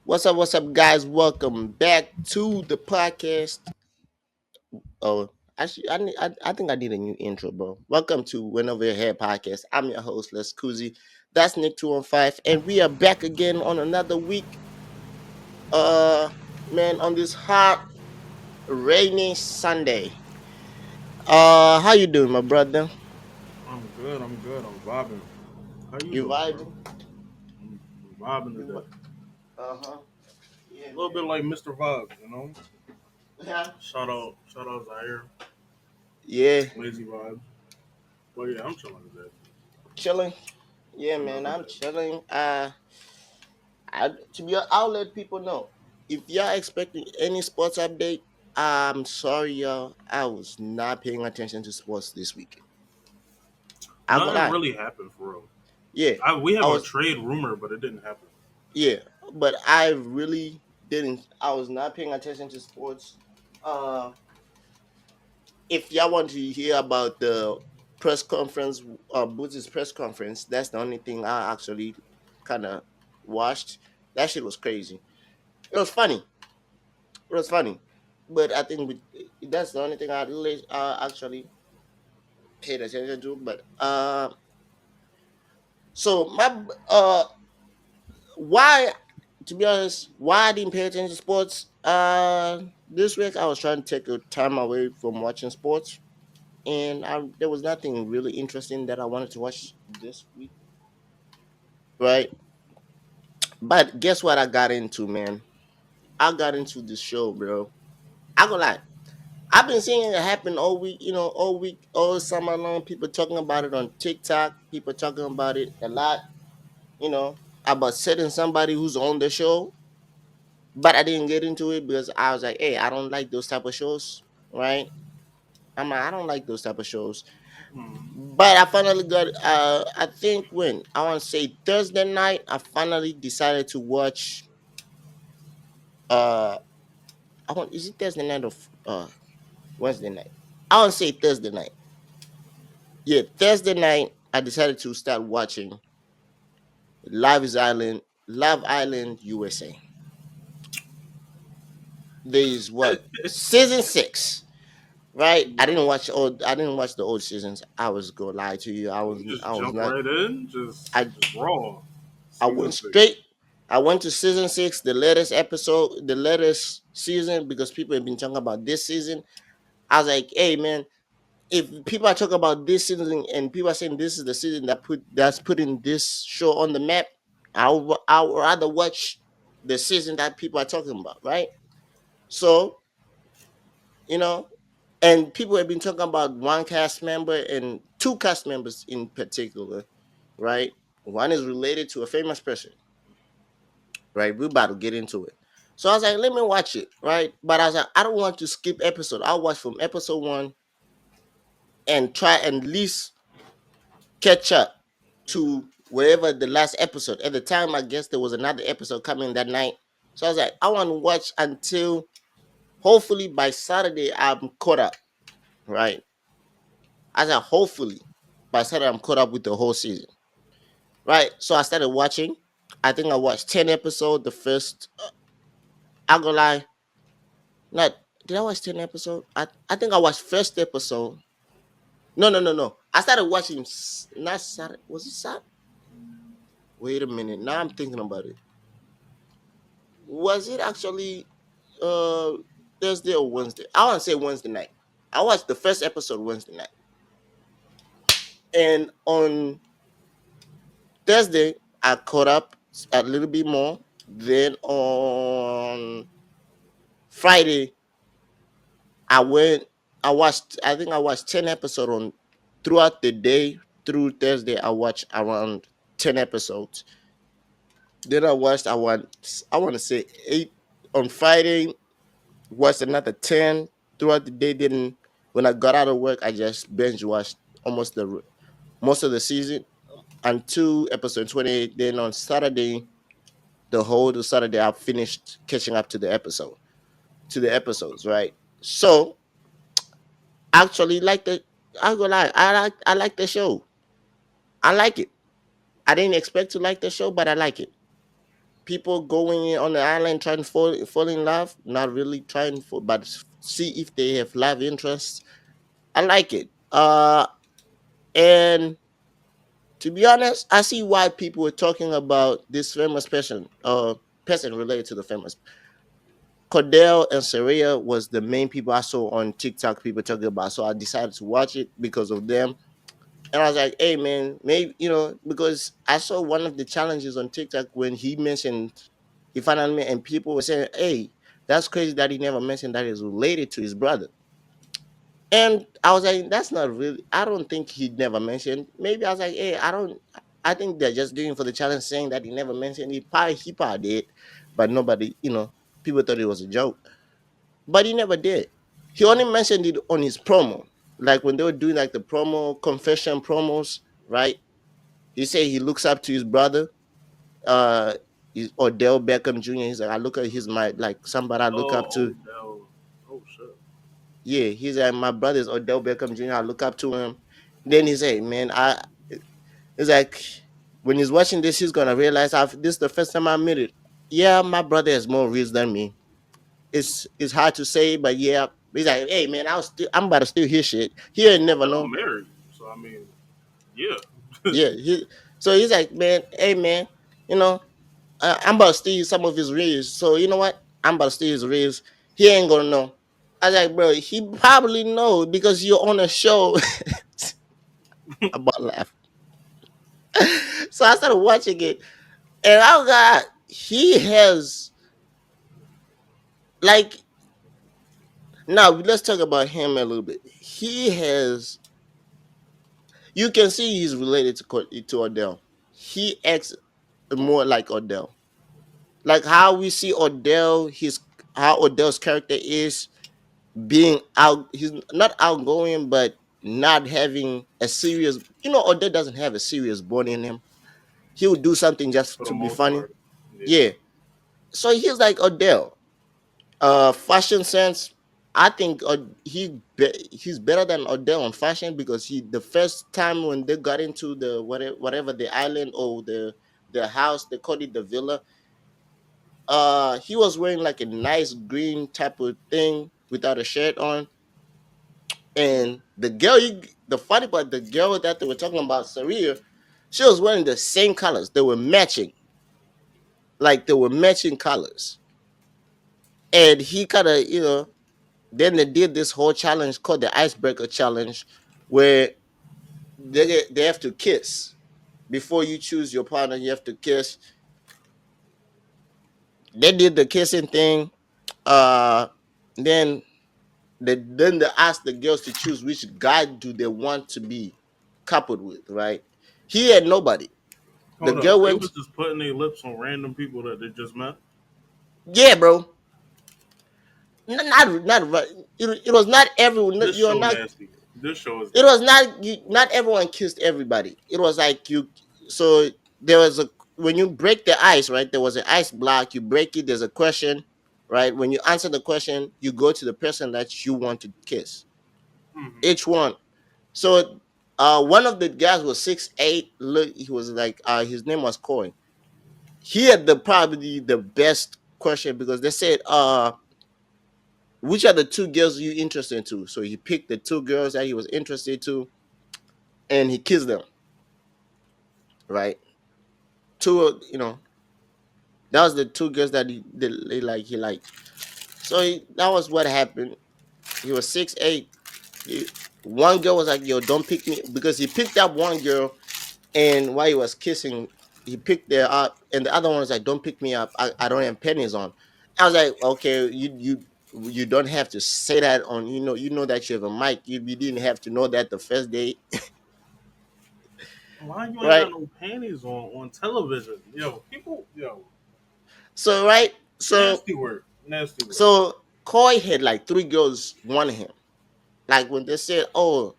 What's up, guys? Welcome back to the podcast. Oh, actually, I think I need a new intro, bro. Welcome to Win Over Your Head podcast. I'm your host, Les Kuzi. That's Nick 215, and we are back again on another week. Uh, man, on this hot, rainy Sunday. How you doing, my brother? I'm good. I'm good. I'm vibing. How you You doing, bro? vibing? I'm vibing You, today. uh huh. A Yeah, little bit man. like Mr. Vibes, you know. Yeah. Shout out Zaire, Yeah, Lazy Vibes. But yeah, I'm chilling today. chilling. Yeah, man, Another I'm day. chilling. I'll let people know. If y'all expecting any sports update, I'm sorry, y'all. I was not paying attention to sports this weekend. I go Nothing lie. really happened for real. Yeah, We I have a was. trade rumor, but it didn't happen. Yeah, but I really didn't. I was not paying attention to sports. Uh, if y'all want to hear about the press conference, Boots' press conference, that's the only thing I actually kind of watched. That shit was crazy. It was funny. It was funny, but I think that's the only thing actually paid attention to. But so why, to be honest, why I didn't pay attention to sports? This week I was trying to take a time away from watching sports, and there was nothing really interesting that I wanted to watch this week, right? But guess what I got into, man? I got into the show, bro. I gonna lie. I've been seeing it happen all week, all week, all summer long. People talking about it on TikTok. People talking about it a lot, about setting somebody who's on the show. But I didn't get into it because I was like, hey, I don't like those type of shows, right? I'm like, I don't like those type of shows. Hmm. But I finally got, I think when, I want to say Thursday night, I finally decided to watch, uh, is it Thursday night or Wednesday night? I want to say Thursday night. Yeah, Thursday night, I decided to start watching Love Island USA. There is what season 6, right? I didn't watch the old seasons. I was gonna lie to you. You I just was jump not. right in, just I just raw. I Season went six. straight. I went to season 6, the latest episode, the latest season, because people have been talking about this season. I was like, hey man, if people are talking about this season and people are saying this is the season that's putting this show on the map, I'll rather watch the season that people are talking about, right? So you know, and people have been talking about one cast member and two cast members in particular, right? One is related to a famous person, right? We're about to get into it. So I was like, let me watch it, right? But I was like, I don't want to skip episode. I'll watch from episode 1 and try and at least catch up to wherever the last episode. At the time, I guess there was another episode coming that night. So I was like, I want to watch until hopefully by Saturday I'm caught up, right? I said hopefully by Saturday I'm caught up with the whole season, right? So I started watching. I think I watched 10 episodes. The first, I go lie, not did I watch 10 episodes? I think I watched first episode. No. I started watching not Saturday. Was it Saturday? Wait a minute. Now I'm thinking about it. Was it actually uh Thursday or Wednesday? I want to say Wednesday night. I watched the first episode Wednesday night, and on Thursday I caught up a little bit more. Then on Friday I went. I think I watched 10 episodes on throughout the day. Through Thursday I watched around 10 episodes. Then I want to say 8 on Friday. Watched another 10 throughout the day. Then when I got out of work, I just binge watched most of the season until episode 28. Then on Saturday, the whole Saturday, I finished catching up to the episodes, right? So actually, I go lie, I like the show. I like it. I didn't expect to like the show, but I like it. people going in on the island trying to fall in love, not really trying for, but see if they have love interests. I like it. And to be honest, I see why people were talking about this famous person related to the famous. Cordell and Saria was the main people I saw on TikTok people talking about. So I decided to watch it because of them. And I was like, hey man, maybe because I saw one of the challenges on TikTok when he finally met, and people were saying, hey, that's crazy that he never mentioned that he's related to his brother. And I was like, that's not really, I don't think he never mentioned. Maybe I was like, hey, I think they're just doing for the challenge saying that he never mentioned it. He probably did, but nobody, people thought it was a joke. But he never did. He only mentioned it on his promo. Like when they were doing like the promo confession promos, right? He said he looks up to his brother, uh is Odell Beckham Jr. He's like, I look at his my like somebody I look up Oh, to. Odell. Oh shit. Yeah, he's like, my brother's Odell Beckham Jr. I look up to him. Then he said, man, it's like when he's watching this, he's gonna realize this is the first time I admit it. Yeah, my brother has more reels than me. It's hard to say, but yeah. He's like, hey man, I'm about to steal his shit. He ain't never Odell know. married. So I mean, yeah. Yeah, so he's like, man, hey man, you know, I'm about to steal some of his reels. So you know what? I'm about to steal his reels. He ain't gonna know. I was like, bro, he probably know because you're on a show about laugh. So I started watching it, and I got he has like now let's talk about him a little bit. He has you can see he's related to to Odell. He acts more like Odell. Like how we see Odell, his how Odell's character is being out. He's not outgoing, but not having a serious. Odell doesn't have a serious bone in him. He would do something just For the to be most funny. part. Yeah. Yeah. So he's like Odell. Fashion sense. I think he's better than Odell on fashion because he the first time when they got into the whatever the island or the house they called it the villa. He was wearing like a nice green type of thing without a shirt on, and the funny part, the girl that they were talking about, Saria, she was wearing the same colors. They were matching, like they were matching colors, and he kind of then they did this whole challenge called the icebreaker challenge, where they have to kiss before you choose your partner. You have to kiss. They did the kissing thing. Uh, then they asked the girls to choose which guy do they want to be coupled with. Right? He had nobody. The Hold up. girl They went. was just putting their lips on random people that they just met. Yeah, bro. Not right. It was not everyone. This You're show not. nasty. This show is It was nasty. not you. Not everyone kissed everybody. It was like you. So there was a when you break the ice, right? There was an ice block. You break it. There's a question, right? When you answer the question, you go to the person that you want to kiss. Hmm. Each one. So one of the guys was 6'8". Look, he was like his name was Coy. He had the probably the best question because they said which are the two girls you interested to? So he picked the two girls that he was interested to, and he kissed them. Right, two. That was the two girls that he liked. So that was what happened. He was 6'8". One girl was like, "Yo, don't pick me," because he picked up one girl, and while he was kissing, he picked her up, and the other one was like, "Don't pick me up. I don't have pennies on." I was like, "Okay, you don't have to say that on that you have a mic. You didn't have to know that the first day, Why you ain't right?" got no panties on television? Yo, people, yo, So right, so nasty work, nasty work. so Koi had like three girls wanting him. Like when they said, "Oh,"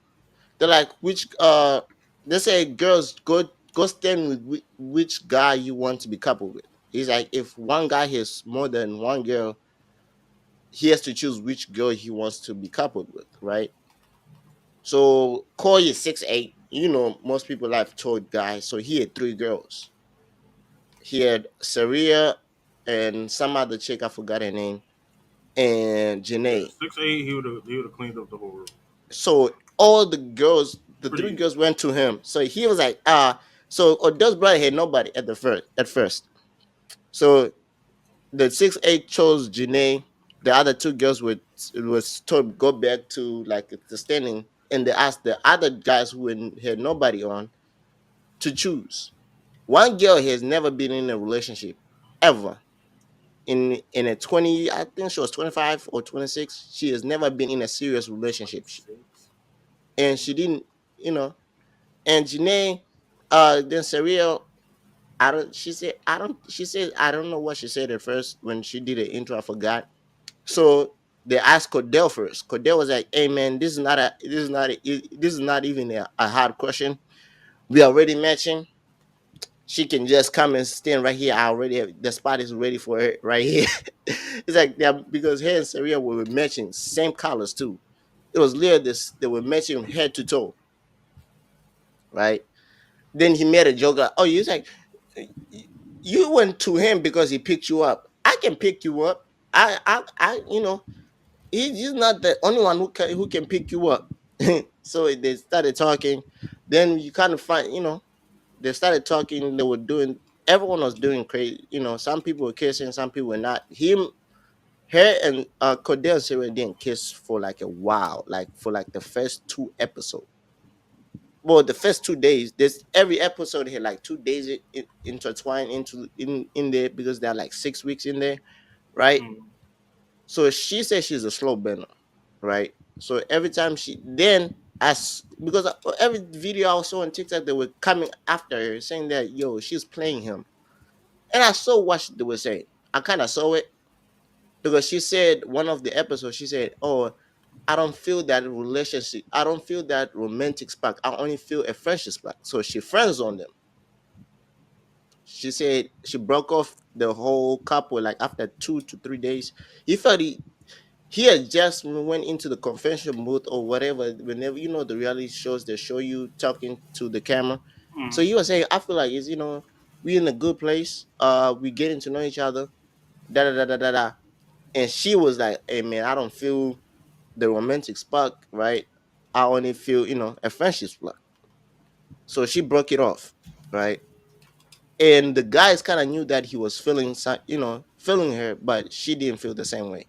they're like, "Which?" They say, "Girls, go stand with which guy you want to be coupled with." He's like, if one guy has more than one girl, he has to choose which girl he wants to be coupled with, right? So Koi is 6'8". Most people like tall guys, so he had three girls. he had Saria and some other chick, I forgot her name, and Yeah, Janae. 6'8", he would have cleaned up the whole room. So all the girls, the Pretty three easy. girls went to him. So he was like, ah. So Odell's brother had nobody at the first. At first, so the 6'8" chose Janae. The other two girls was told go back to like the standing, and they asked the other guys who had nobody on to choose. One girl has never been in a relationship ever. In a 20, I think she was 25 or 26. She has never been in a serious relationship. 26. And she didn't, you know. And Janae, then Saria, I don't. She said I don't. She said I don't know what she said at first when she did the intro. I forgot. So they asked Cordell first. Cordell was like, "Hey man, this is not even a hard question. We are already matching. She can just come and stand right here. I already have, the spot is ready for her right here." It's like yeah, because her and Saria were matching same colors too. It was literally this they were matching head to toe, right? Then he made a joke like, "Oh, you like you went to him because he picked you up. I can pick you up. You know, he's not the only one who can pick you up." So they started talking. Then you kind of find, you know, they started talking. They were doing. Everyone was doing crazy. You know, some people were kissing, some people were not. Her, and Cordell and Sarah didn't kiss for like a while, like for like the first two episodes. Well, the first 2 days. There's every episode had like 2 days intertwined in there because there are like 6 weeks in there, right? Mm. So she says she's a slow burner, right? So every time she then as because every video I saw on TikTok they were coming after her saying that yo she's playing him, and I saw what they were saying. I kind of saw it because she said one of the episodes she said, "Oh, I don't feel that relationship. I don't feel that romantic spark. I only feel a friendship spark." So she friends on them. She said she broke off the whole couple like after 2 to 3 days. He felt he had just went into the confession booth or whatever. Whenever you know the reality shows, they show you talking to the camera. So Mm. he was saying, "I feel like it's we in a good place. We getting to know each other. Da da da da da da." And she was like, "Hey man, I don't feel the romantic spark, right? I only feel a friendship spark." So she broke it off, right? And the guys kind of knew that he was feeling, feeling her, but she didn't feel the same way.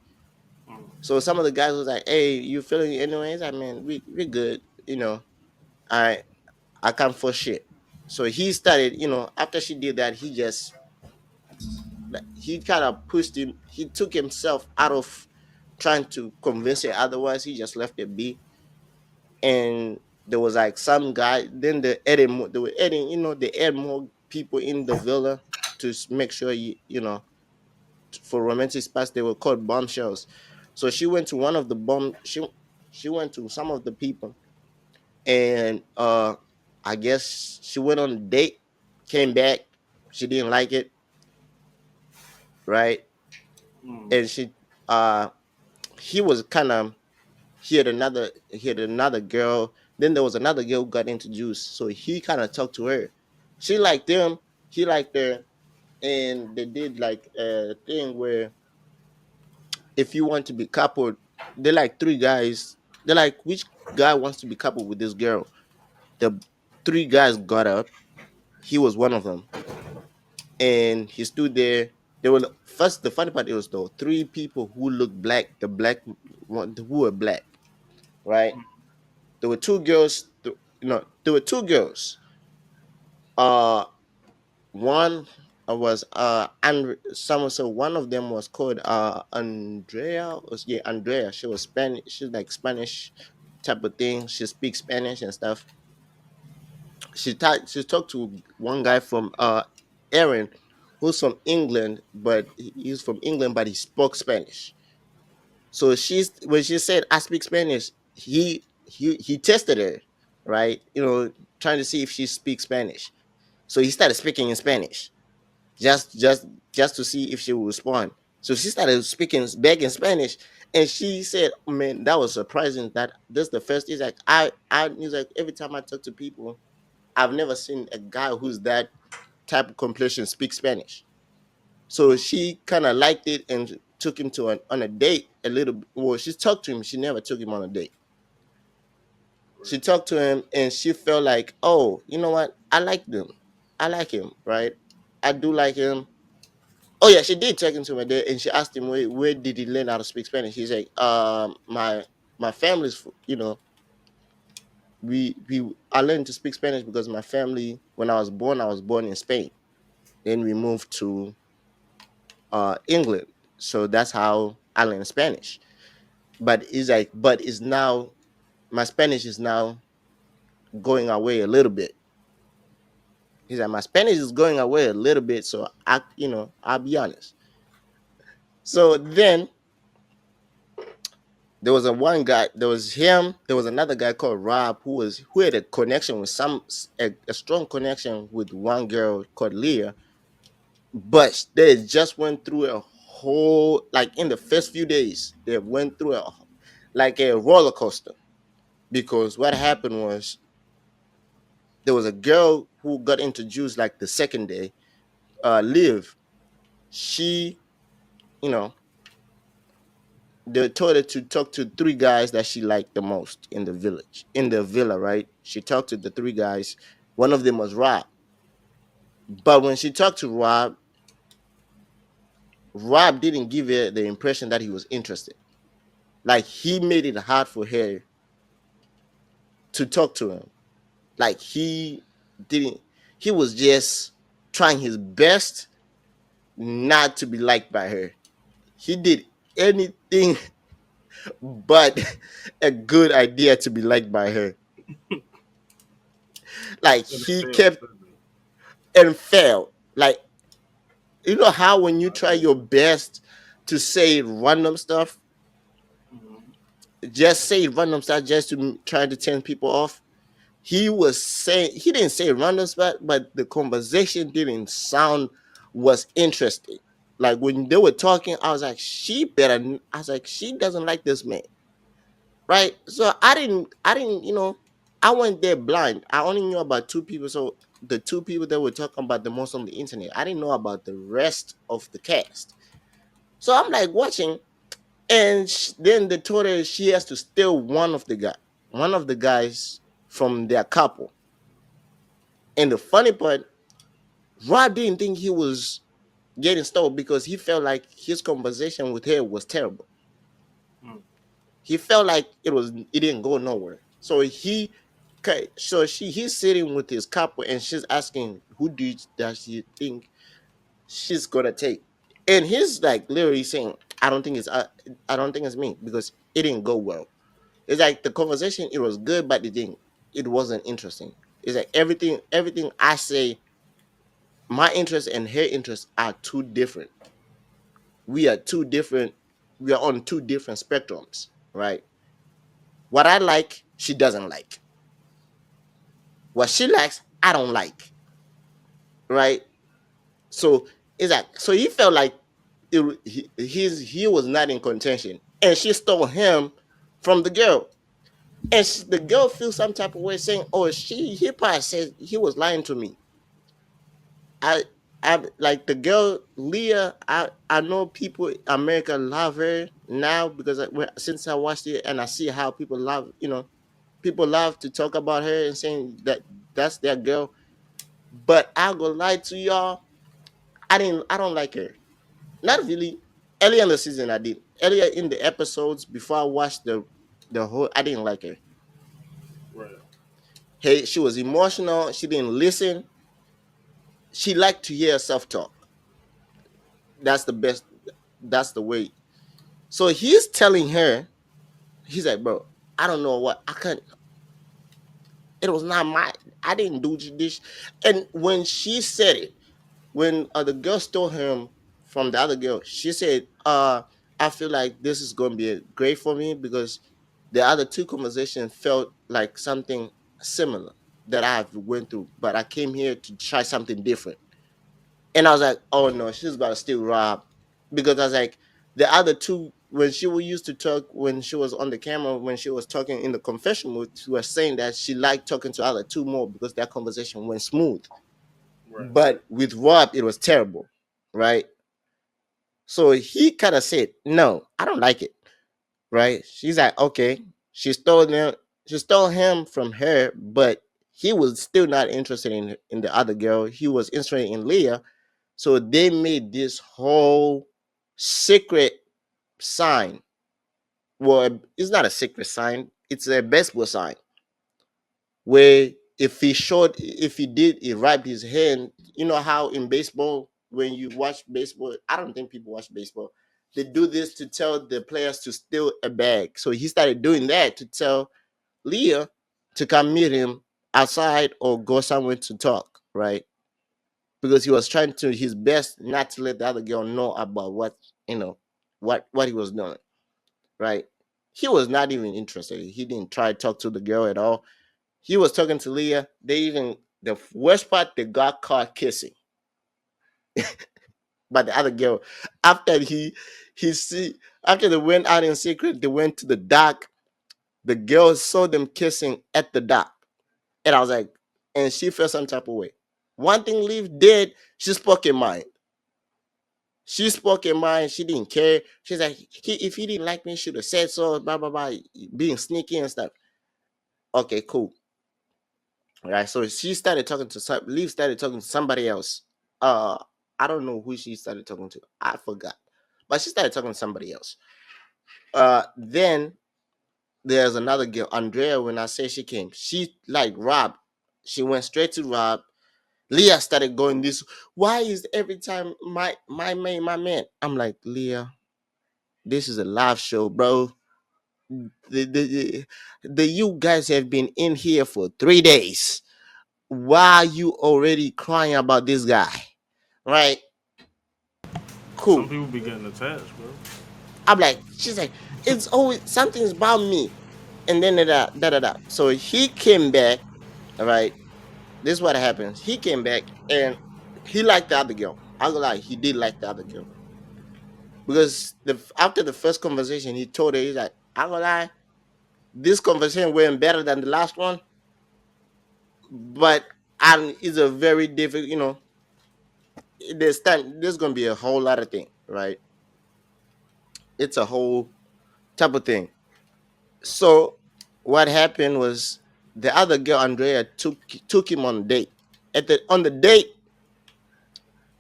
Mm. So some of the guys was like, "Hey, you feeling it anyways?" I mean, we good, I I can't force shit. So he started, after she did that, he just like, he kind of pushed him. He took himself out of trying to convince her. Otherwise, he just left it be. And there was like some guy. Then they were adding, they add more people in the villa to make sure for romantic spots they were called bombshells. So she went to one of the bomb. She went to some of the people, and I guess she went on a date, came back, she didn't like it, right? Mm. And uh he was kind of he had another girl. Then there was another girl who got introduced, so he kind of talked to her. She liked him, he liked her, and they did like a thing where if you want to be coupled, they're like three guys. They're like, which guy wants to be coupled with this girl? The three guys got up. He was one of them, and he stood there. There were first. The funny part is though three people who looked black. The black one who were black, right? There were two girls. There were two girls. Uh, one was someone. So one of them was called Andrea. Yeah, Andrea. She was Spanish. She's like Spanish type of thing. She speaks Spanish and stuff. She talked to one guy from Aaron, who's from England, but he's from England, but he spoke Spanish. So when she said I speak Spanish, he tested her, right? Trying to see if she speaks Spanish. So he started speaking in Spanish, just just just to see if she would respond. So she started speaking back in Spanish, and she said, "Man, that was surprising. That this the first." He's like, he's like every time I talk to people, I've never seen a guy who's that. type of complexion speak Spanish. So she kind of liked it and took him to on a date a little. Well, she talked to him. She never took him on a date. She Right. talked to him and she felt like, oh, you know what? I like them. I like him, right? I do like him. Oh yeah, she did take him to my dad and she asked him where did he learn how to speak Spanish. He's like, my family's, we I learned to speak Spanish because my family, when I was born in Spain. Then we moved to England, so that's how I learned Spanish. But it's like, but it's now my Spanish is now going away a little bit. He's like, my Spanish is going away a little bit, so I'll be honest. So then there was a one guy, there was him, there was another guy called Rob who had a connection with a strong connection with one girl called Leah, but they just went through a whole, like in the first few days, they went through like a roller coaster because what happened was there was a girl who got introduced like the second day, Liv. She, you know, they told her to talk to three guys that she liked the most in the village, in the villa, right? She talked to the three guys. One of them was Rob. But when she talked to Rob, Rob didn't give her the impression that he was interested. Like he made it hard for her to talk to him. Like didn't, he was just trying his best not to be liked by her. He did anything but a good idea to be liked by her. Like And it he failed, kept didn't it? and failed. Like, you know how when you I try did. your best to say random stuff, Mm-hmm. just say random stuff just to try to turn people off. He didn't say random stuff, but the conversation didn't sound was interesting. Like when they were talking, I was like, I was like, she doesn't like this man, right? So I didn't, I went there blind. I only knew about two people. So the two people that were talking about the most on the internet, I didn't know about the rest of the cast. So I'm like watching, and then they told her she has to steal one of the guys from their couple. And the funny part, Rob didn't think he was getting stole because he felt like his conversation with her was terrible. Mm. He felt like it didn't go nowhere. So he's sitting with his couple and she's asking does she think she's gonna take? And he's like literally saying, I don't think it's me because it didn't go well. It's like the conversation, it was good, but it wasn't interesting. It's like everything I say, my interest and her interest are too different. We are two different, we are on two different spectrums, right? What I like, she doesn't like. What she likes, I don't like, right? So it's like, so he felt like he was not in contention, and she stole him from the girl, and the girl feels some type of way saying, "Oh, he probably said he was lying to me." I I like the girl Leah. I know people America love her now because since I watched it and I see how people love, people love to talk about her and saying that that's their girl. But I go lie to y'all, I don't like her. Not really. Earlier in the season, I did. Earlier in the episodes before I watched the whole, I didn't like her. Right. Hey, she was emotional. She didn't listen. She liked to hear herself talk. That's the best. That's the way. So he's telling her, he's like, bro, I don't know what I can't. It was not my. I didn't do this. And when she said it, when the girl stole him from the other girl, she said, I feel like this is going to be great for me because the other two conversations felt like something similar that I've went through, but I came here to try something different. And I was like, oh no, she's about to steal Rob. Because I was like, the other two, when she used to talk, when she was on the camera, when she was talking in the confession booth, she was saying that she liked talking to other two more because that conversation went smooth. Right. But with Rob, it was terrible, right? So he kind of said, "No, I don't like it." Right? She's like, "Okay." She stole them. She stole him from her, but he was still not interested in the other girl. He was interested in Leah. So they made this whole secret sign. Well, it's not a secret sign. It's a baseball sign where if he did, he wrapped his hand. You know how in baseball, when you watch baseball, I don't think people watch baseball. They do this to tell the players to steal a bag. So he started doing that to tell Leah to come meet him outside or go somewhere to talk, right? Because he was trying to his best not to let the other girl know about you know what he was doing, right? He was not even interested. He didn't try to talk to the girl at all. He was talking to Leah. They even the worst part, they got caught kissing by the other girl. After he see after they went out in secret, they went to the dock. The girl saw them kissing at the dock, and I was like, and she felt some type of way. One thing Liv did, she spoke her mind. She spoke her mind. She didn't care. She's like, if he didn't like me, should have said so. Blah blah blah, being sneaky and stuff. Okay, cool. Right. So she started talking to Liv started talking to somebody else. Uh, I don't know who she started talking to. I forgot, but she started talking to somebody else. Then there's another girl, Andrea. When I say she came, she like Rob. She went straight to Rob. Leah started going this. Why is every time my man? I'm like, Leah, this is a live show, bro. The you guys have been in here for 3 days. Why are you already crying about this guy? Right? Some Cool. people be getting attached, bro. I'm like, she's like, it's always something's about me. And then da. So he came back, all right. This is what happens. He came back and he liked the other girl. I go like he did like the other girl. Because after the first conversation, he told her, he's like, I go lie, this conversation went better than the last one, but it's a very difficult, there's gonna be a whole lot of thing, right? It's a whole type of thing. So what happened was the other girl, Andrea, took him on a date. On the date,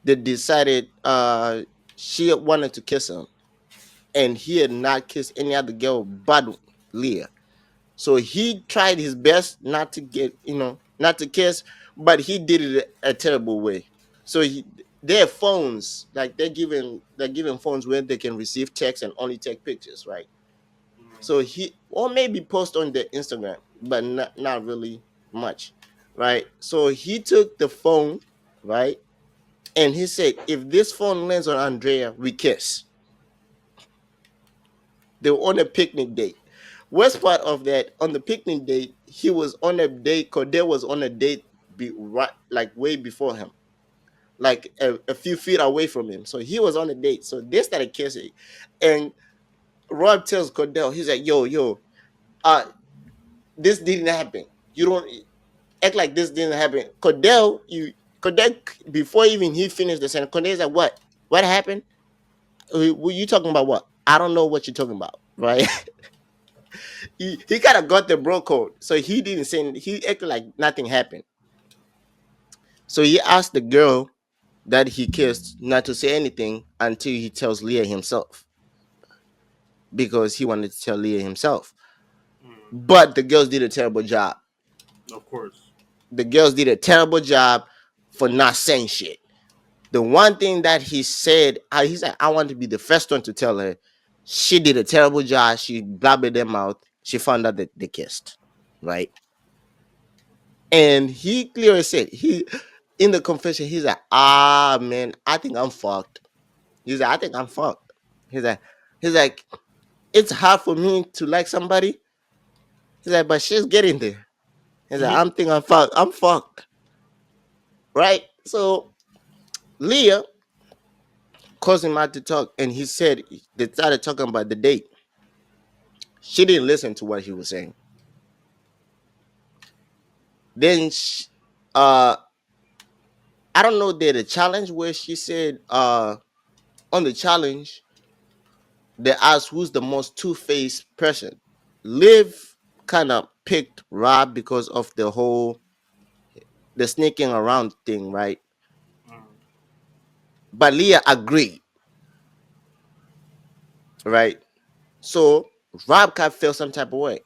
they decided she wanted to kiss him, and he had not kissed any other girl but Leah. So he tried his best not to not to kiss, but he did it a terrible way. So their phones, like they're giving phones where they can receive text and only take pictures, right? So or maybe post on their Instagram, but not really much, right? So he took the phone, right? And he said, if this phone lands on Andrea, we kiss. They were on a picnic date. Worst part of that, on the picnic date, he was on a date. Cordell was on a date, right, like way before him, like a few feet away from him. So he was on a date. So they started kissing, and Rob tells Cordell, he's like, yo, uh, this didn't happen. You don't act like this didn't happen. Cordell, before even he finished the sentence, Cordell's like, what? What happened? Were you talking about what? I don't know what you're talking about, right? He kind of got the bro code, so he didn't say. He acted like nothing happened. So he asked the girl that he kissed not to say anything until he tells Leah himself, because he wanted to tell Leah himself. But the girls did a terrible job. Of course. The girls did a terrible job for not saying shit. The one thing that he said, he said, I want to be the first one to tell her. She did a terrible job. She blabbered them out. She found out that they kissed, right? And he clearly said, he in the confession, he's like, man, I think I'm fucked. He's like, I think I'm fucked. He's like, he's like, it's hard for me to like somebody. He's like, but she's getting there. He's like, I'm thinking I'm fucked. I'm fucked. Right? So Leah caused him out to talk, and he said they started talking about the date. She didn't listen to what he was saying. Then uh I don't know, did a challenge where she said on the challenge they asked who's the most two-faced person. Liv kind of picked Rob because of the sneaking around thing, right? Mm. But Leah agreed, right? So Rob kind of felt some type of way.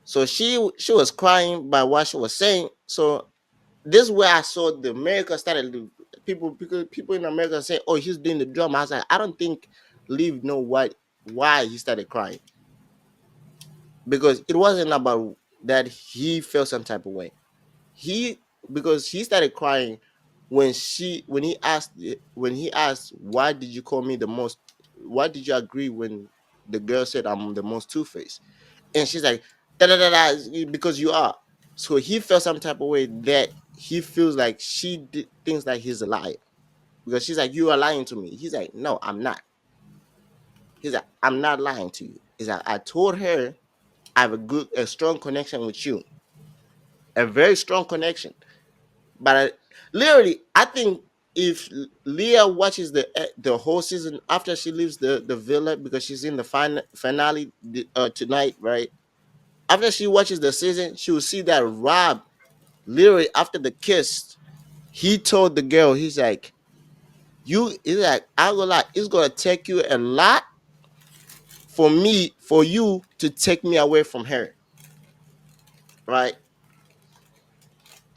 So she was crying by what she was saying. So this is where I saw the America started people, because people in America say, "Oh, he's doing the drama." I was like, I don't think Liv know what why he started crying, because it wasn't about that he felt some type of way. He Because he started crying when he asked, why did you call me the most, why did you agree when the girl said I'm the most two-faced, and she's like, da da da da, because you are. So he felt some type of way that he feels like thinks that he's a liar, because she's like, you are lying to me. He's like, no, I'm not. He's like, I'm not lying to you. He's like, I told her I have a strong connection with you, a very strong connection. But literally, I think if Leah watches the whole season after she leaves the villa, because she's in the finale tonight, right? After she watches the season, she will see that Rob, literally after the kiss, he told the girl, he's like, he's like, I go like, it's gonna take you a lot for you to take me away from her, right?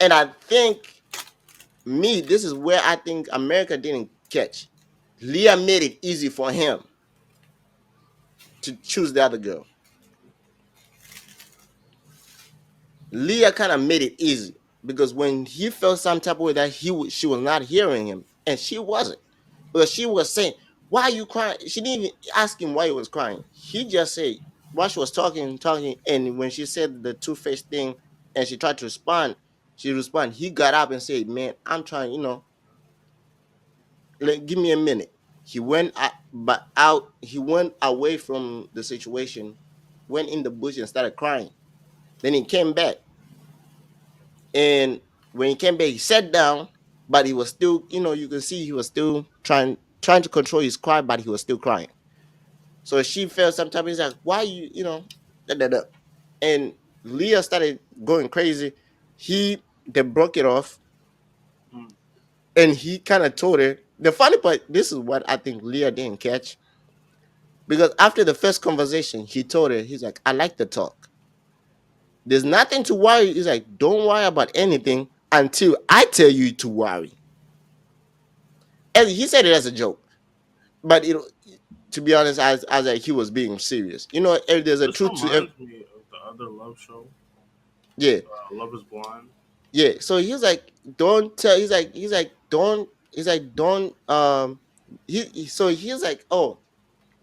And I think this is where I think America didn't catch. Leah made it easy for him to choose the other girl. Leah kind of made it easy, because when he felt some type of way that she was not hearing him, and she wasn't, because she was saying, "Why are you crying?" She didn't even ask him why he was crying. He just said while she was talking, and when she said the two-faced thing, and she tried to respond, He got up and said, "Man, I'm trying, give me a minute." He went out. He went away from the situation, went in the bush and started crying. Then he came back, and when he came back, he sat down, but he was still, you can see he was still trying to control his cry, but he was still crying. So she felt sometimes, he's like, "Why da, da, da." And Leah started going crazy. They broke it off, Mm. and he kind of told her. The funny part, this is what I think Leah didn't catch, because after the first conversation, he told her, he's like, "I like the talk. There's nothing to worry." He's like, "Don't worry about anything until I tell you to worry." And he said it as a joke, but to be honest, as like he was being serious. If there's a This truth to it. reminds me of the other love show, Yeah, Love Is Blind. yeah. So he's like, don't tell. Don't. He's like, don't. So he's like, oh,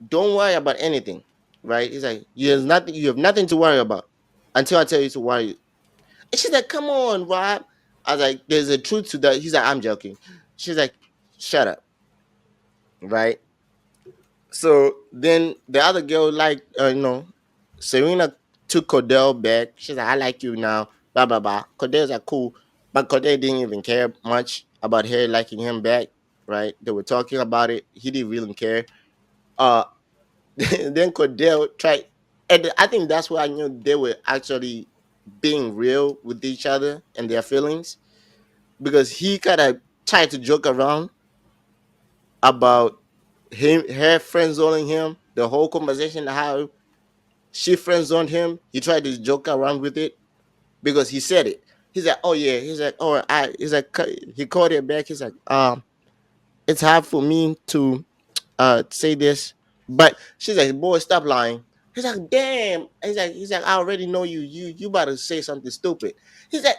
don't worry about anything, right? He's like, there's nothing. You have nothing to worry about until I tell you to worry. And she's like, come on, Rob. I was like, there's a truth to that. He's like, I'm joking. She's like, shut up, right? So then the other girl, like, Serena took Cordell back. She's like, I like you now, blah, blah, blah. Cordell's like, cool. But Cordell didn't even care much about her liking him back, right? They were talking about it. He didn't really care. Uh, then Cordell tried, and I think that's why I knew they were actually being real with each other and their feelings, because he kind of tried to joke around about her friend zoning him. The whole conversation, how she friend zoned him. He tried to joke around with it because he said it. He's like, oh yeah. He's like, oh, he's like, he called her back. He's like, it's hard for me to say this, but she's like, boy, stop lying. He's like, damn. He's like, I already know you. You about to say something stupid. He's like,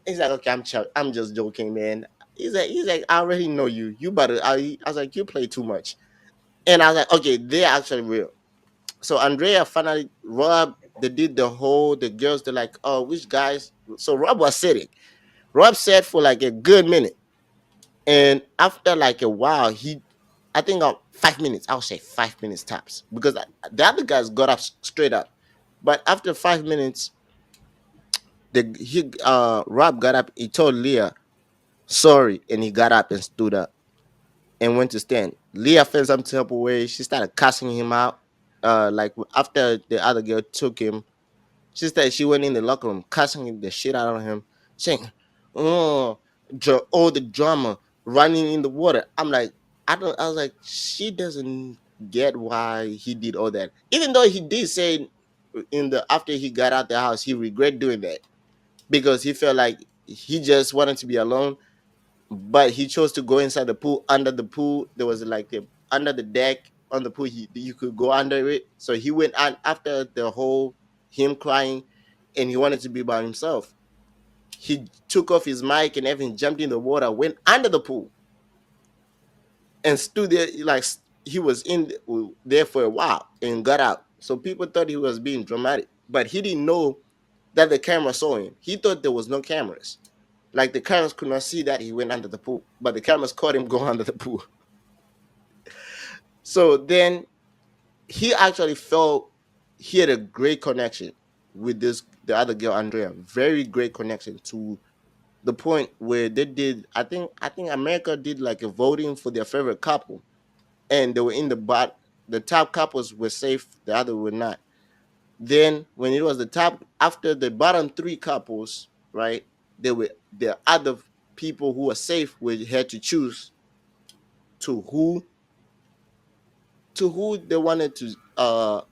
okay, I'm just joking, man. He's like, I already know you. You better. I was like, you play too much. And I was like, okay, they're actually real. So Andrea finally, Rob, they did the girls, they're like, oh, which guys? So Rob was sitting. Rob sat for like a good minute. And after like a while, I think 5 minutes, I'll say 5 minutes tops, because the other guys got up straight up. But after 5 minutes, Rob got up, he told Leah, sorry, and he got up and stood up and went to stand. Leah felt some type of way. She started cussing him out. Like after the other girl took him, she went in the locker room cussing the shit out of him, saying, "Oh, all the drama running in the water." I'm like, I don't. I was like, she doesn't get why he did all that, even though he did say in the after he got out the house he regret doing that because he felt like he just wanted to be alone, but he chose to go inside the pool. Under the pool there was like a under the deck on the pool, you could go under it, so he went on after the whole him crying and he wanted to be by himself. He took off his mic and everything, jumped in the water, went under the pool and stood there like he was there for a while and got out. So people thought he was being dramatic, but he didn't know that the camera saw him. He thought there was no cameras. Like the cameras could not see that he went under the pool, but the cameras caught him going under the pool. So then he actually felt he had a great connection with the other girl, Andrea. Very great connection to the point where they did. I think America did like a voting for their favorite couple, and they were in the bot. The top couples were safe, the other were not. Then when it was the top after the bottom three couples, right? There were the other people who were safe we had to choose to who they wanted to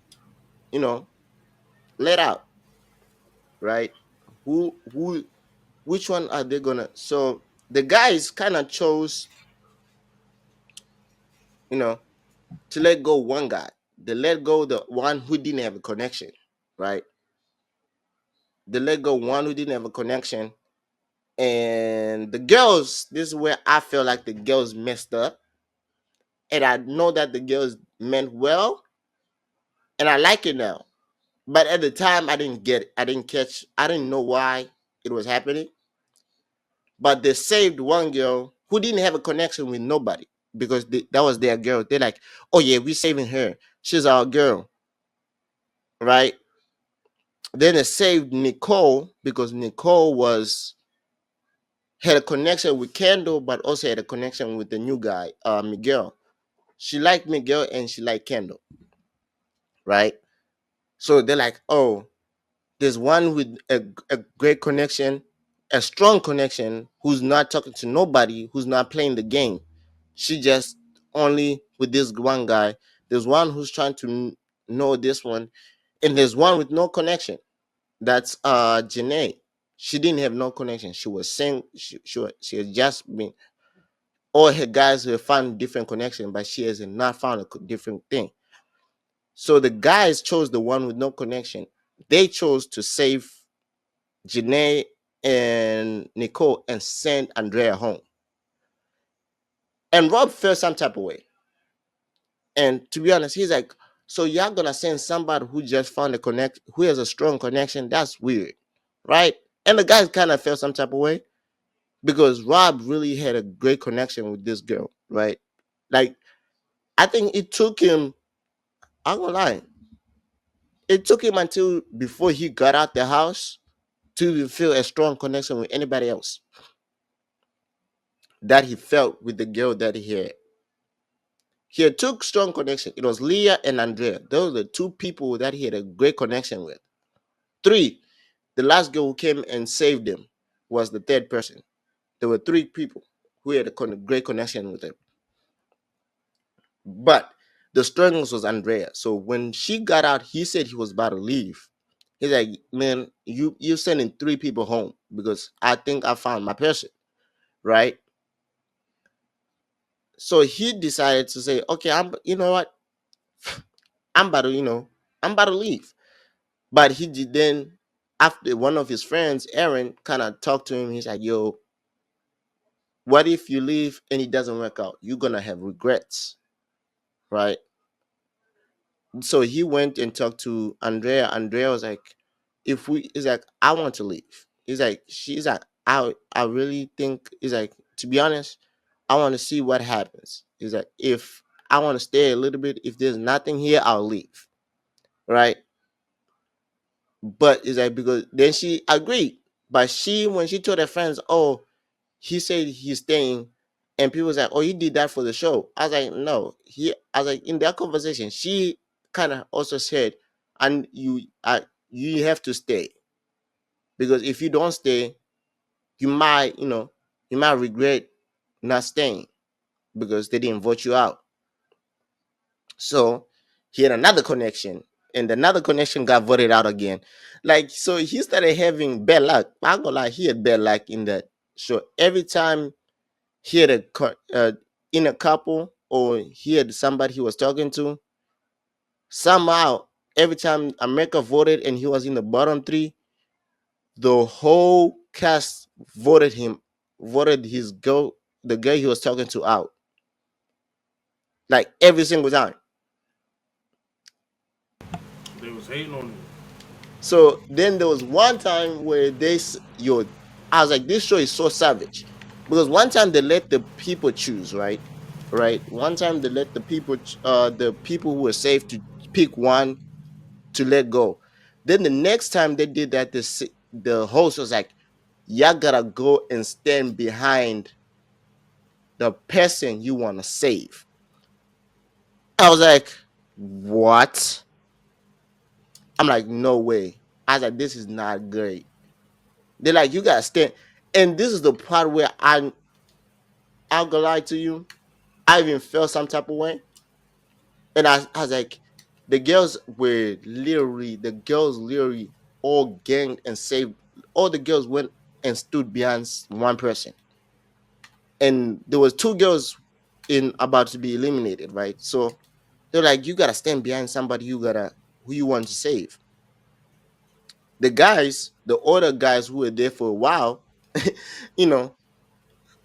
you know let out, right? Who which one are they gonna so the guys kind of chose, you know, to let go one guy. They let go the one who didn't have a connection, right? They let go one who didn't have a connection. And the girls, this is where I feel like the girls messed up. And I know that the girls meant well, and I like it now. But at the time, I didn't get it. I didn't catch. I didn't know why it was happening. But they saved one girl who didn't have a connection with nobody because that was their girl. They're like, "Oh yeah, we're saving her. She's our girl, right?" Then they saved Nicole because Nicole was had a connection with Kendall, but also had a connection with the new guy, Miguel. She liked Miguel and she liked Kendall, right? So they're like, "Oh, there's one with a great connection, a strong connection, who's not talking to nobody, who's not playing the game. She just only with this one guy. There's one who's trying to know this one, and there's one with no connection. That's Janae. She didn't have no connection. She was saying she had just been all her guys have found different connection, but she has not found a different thing. So the guys chose the one with no connection. They chose to save Janae and Nicole and send Andrea home. And Rob felt some type of way. And to be honest, he's like, so y'all gonna send somebody who just found a connect, who has a strong connection? That's weird, right? And the guys kind of felt some type of way because Rob really had a great connection with this girl, right? Like, I think it took him. I'm gonna lie, it took him until before he got out the house to feel a strong connection with anybody else that he felt with the girl that he had. He had two strong connections. It was Leah and Andrea. Those were the two people that he had a great connection with. Three, the last girl who came and saved him was the third person. There were three people who had a great connection with him. But the strongest was Andrea. So when she got out, he said he was about to leave. He's like, man, you sending three people home because I think I found my person, right? So he decided to say, okay, you know what, I'm about to, I'm about to leave. But he did then after one of his friends, Aaron, kind of talked to him. He's like, yo, what if you leave and it doesn't work out? You're gonna have regrets, right? So he went and talked to Andrea. Andrea was like, if we he's like, I want to leave. She's like, I really think he's like, to be honest, I want to see what happens. He's like, if I want to stay a little bit, if there's nothing here, I'll leave. Right? But it's like because then she agreed. But she when she told her friends, oh, he said he's staying, and people was like, "Oh, he did that for the show." I was like, "No." I was like, in that conversation, she kind of also said, "And you have to stay because if you don't stay, you might, you might regret not staying because they didn't vote you out." So he had another connection, and another connection got voted out again. Like, so he started having bad luck. I'm gonna lie, he had bad luck in that. So every time he had in a couple, or he had somebody he was talking to, somehow every time America voted and he was in the bottom three, the whole cast voted his girl, the girl he was talking to, out. Like every single time. They was hating on him. So then there was one time where I was like, this show is so savage, because one time they let the people choose, right? Right. One time they let the people who were safe to pick one to let go. Then the next time they did that, the host was like, y'all gotta go and stand behind the person you want to save. I was like, what? I'm like, no way. I was like, this is not great. They're like, you gotta stand. And this is the part where I'll go lie to you. I even felt some type of way. And I was like, the girls literally all ganged and saved. All the girls went and stood behind one person. And there was two girls in about to be eliminated, right? So they're like, you gotta stand behind somebody who you want to save. The other guys who were there for a while, you know,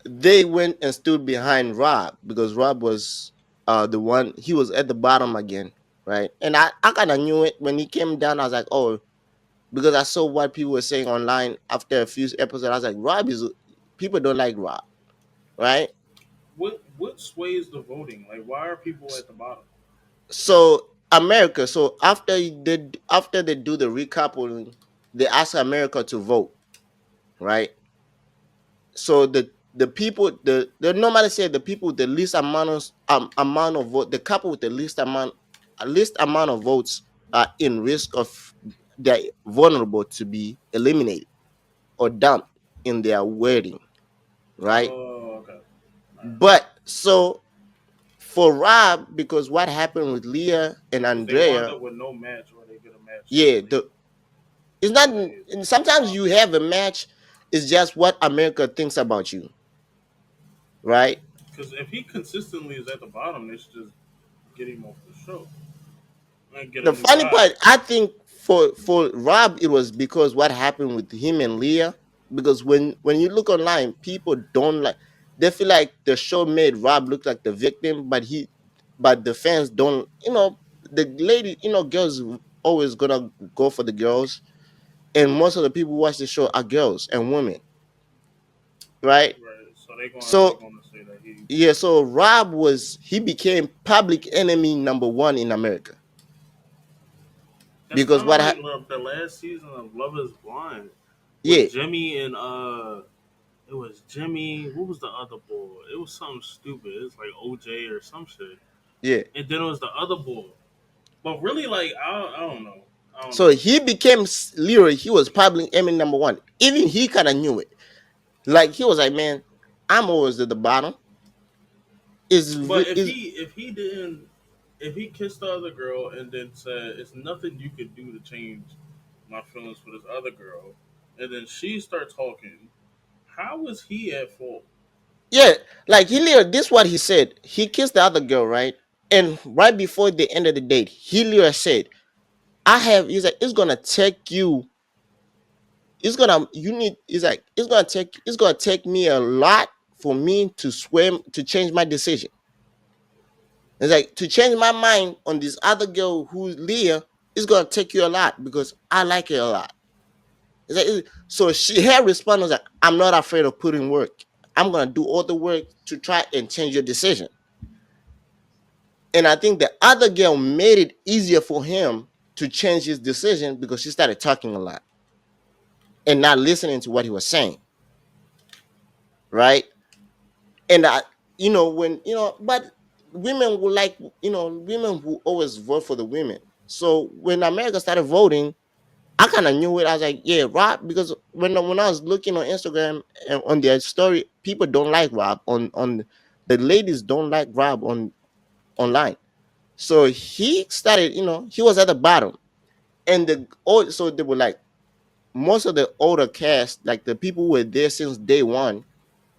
they went and stood behind Rob because Rob was the one, he was at the bottom again, right? And I kind of knew it when he came down. I was like, oh, because I saw what people were saying online after a few episodes. I was like, people don't like Rob, right? What sways the voting? Like, why are people at the bottom? So America, so after they do the recoupling, they ask America to vote, right? So the people they normally say the people with the least amount of vote, the couple with the least amount of votes are in risk of, they're vulnerable to be eliminated or dumped in their wedding, right? Oh, okay. All right. But so for Rob, because what happened with Leah and Because they wind Andrea, up with no match, or they get a match yeah, late. it's not. Like, And sometimes you have a match. It's just what America thinks about you, right? because if he consistently is at the bottom, they should just get him off the show and get a The new funny guy. part, I think for Rob, it was because what happened with him and Leah. Because when you look online, people don't like. They feel like the show made Rob look like the victim, but the fans don't. The lady, girls always gonna go for the girls, and most of the people who watch the show are girls and women, right? Right. So they So gonna say that he. yeah, so he became public enemy number one in America That's because kind of what like the last season of Love Is Blind yeah, with Jimmy and it was Jimmy. What was the other boy? It was something stupid. It was like OJ or some shit. yeah. And then it was the other boy. But really, like I don't know. I don't So know. he became literally, he was public enemy number one. Even he kind of knew it. Like he was like, man, I'm always at the bottom. But if Is he kissed the other girl and then said it's nothing you could do to change my feelings for this other girl, and then she starts talking, how is he at fault? Yeah, like he literally, this what he said. He kissed the other girl, right? And right before the end of the date, he literally said, he's like, it's gonna take you it's gonna you need it's like it's gonna take me a lot for me to swim to change my decision. It's like, to change my mind on this other girl who's Leah, it's gonna take you a lot because I like her a lot. It's like, so her response was like, I'm not afraid of putting work. I'm gonna do all the work to try and change your decision. And I think the other girl made it easier for him to change his decision because she started talking a lot and not listening to what he was saying. right? And when but women will like, women will always vote for the women. So when America started voting, I kind of knew it. I was like, yeah, Rob, because when I was looking on Instagram and on their story, people don't like Rob on the ladies don't like Rob on online. So he started, he was at the bottom, and so they were like most of the older cast, like the people who were there since day one,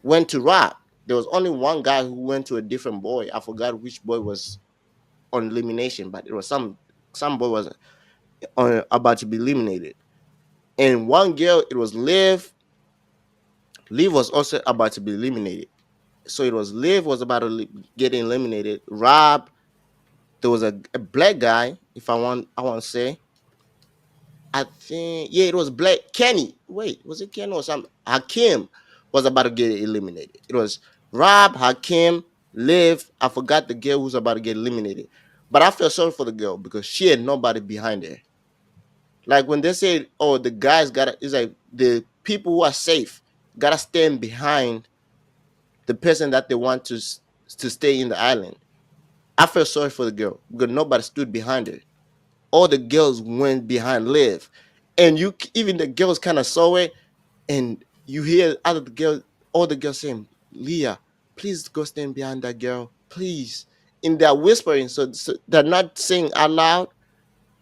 went to Rob. There was only one guy who went to a different boy. I forgot which boy was on elimination, but it was some boy was about to be eliminated. And one girl, it was Liv. Liv was also about to be eliminated. So it was Liv was about to get eliminated. Rob, there was a black guy, if I want to say. I think, yeah, it was Black Kenny. Wait, was it Kenny or something? Hakim was about to get eliminated. It was Rob, Hakim, Liv. I forgot the girl who's about to get eliminated. But I feel sorry for the girl because she had nobody behind her. Like when they say, "Oh, the guys gotta," it's like the people who are safe gotta stand behind the person that they want to stay in the island. I feel sorry for the girl because nobody stood behind her. All the girls went behind Liv, and even the girls kind of saw it, and you hear other girls, all the girls saying, "Leah, please go stand behind that girl, please." And they're whispering, so they're not saying out loud,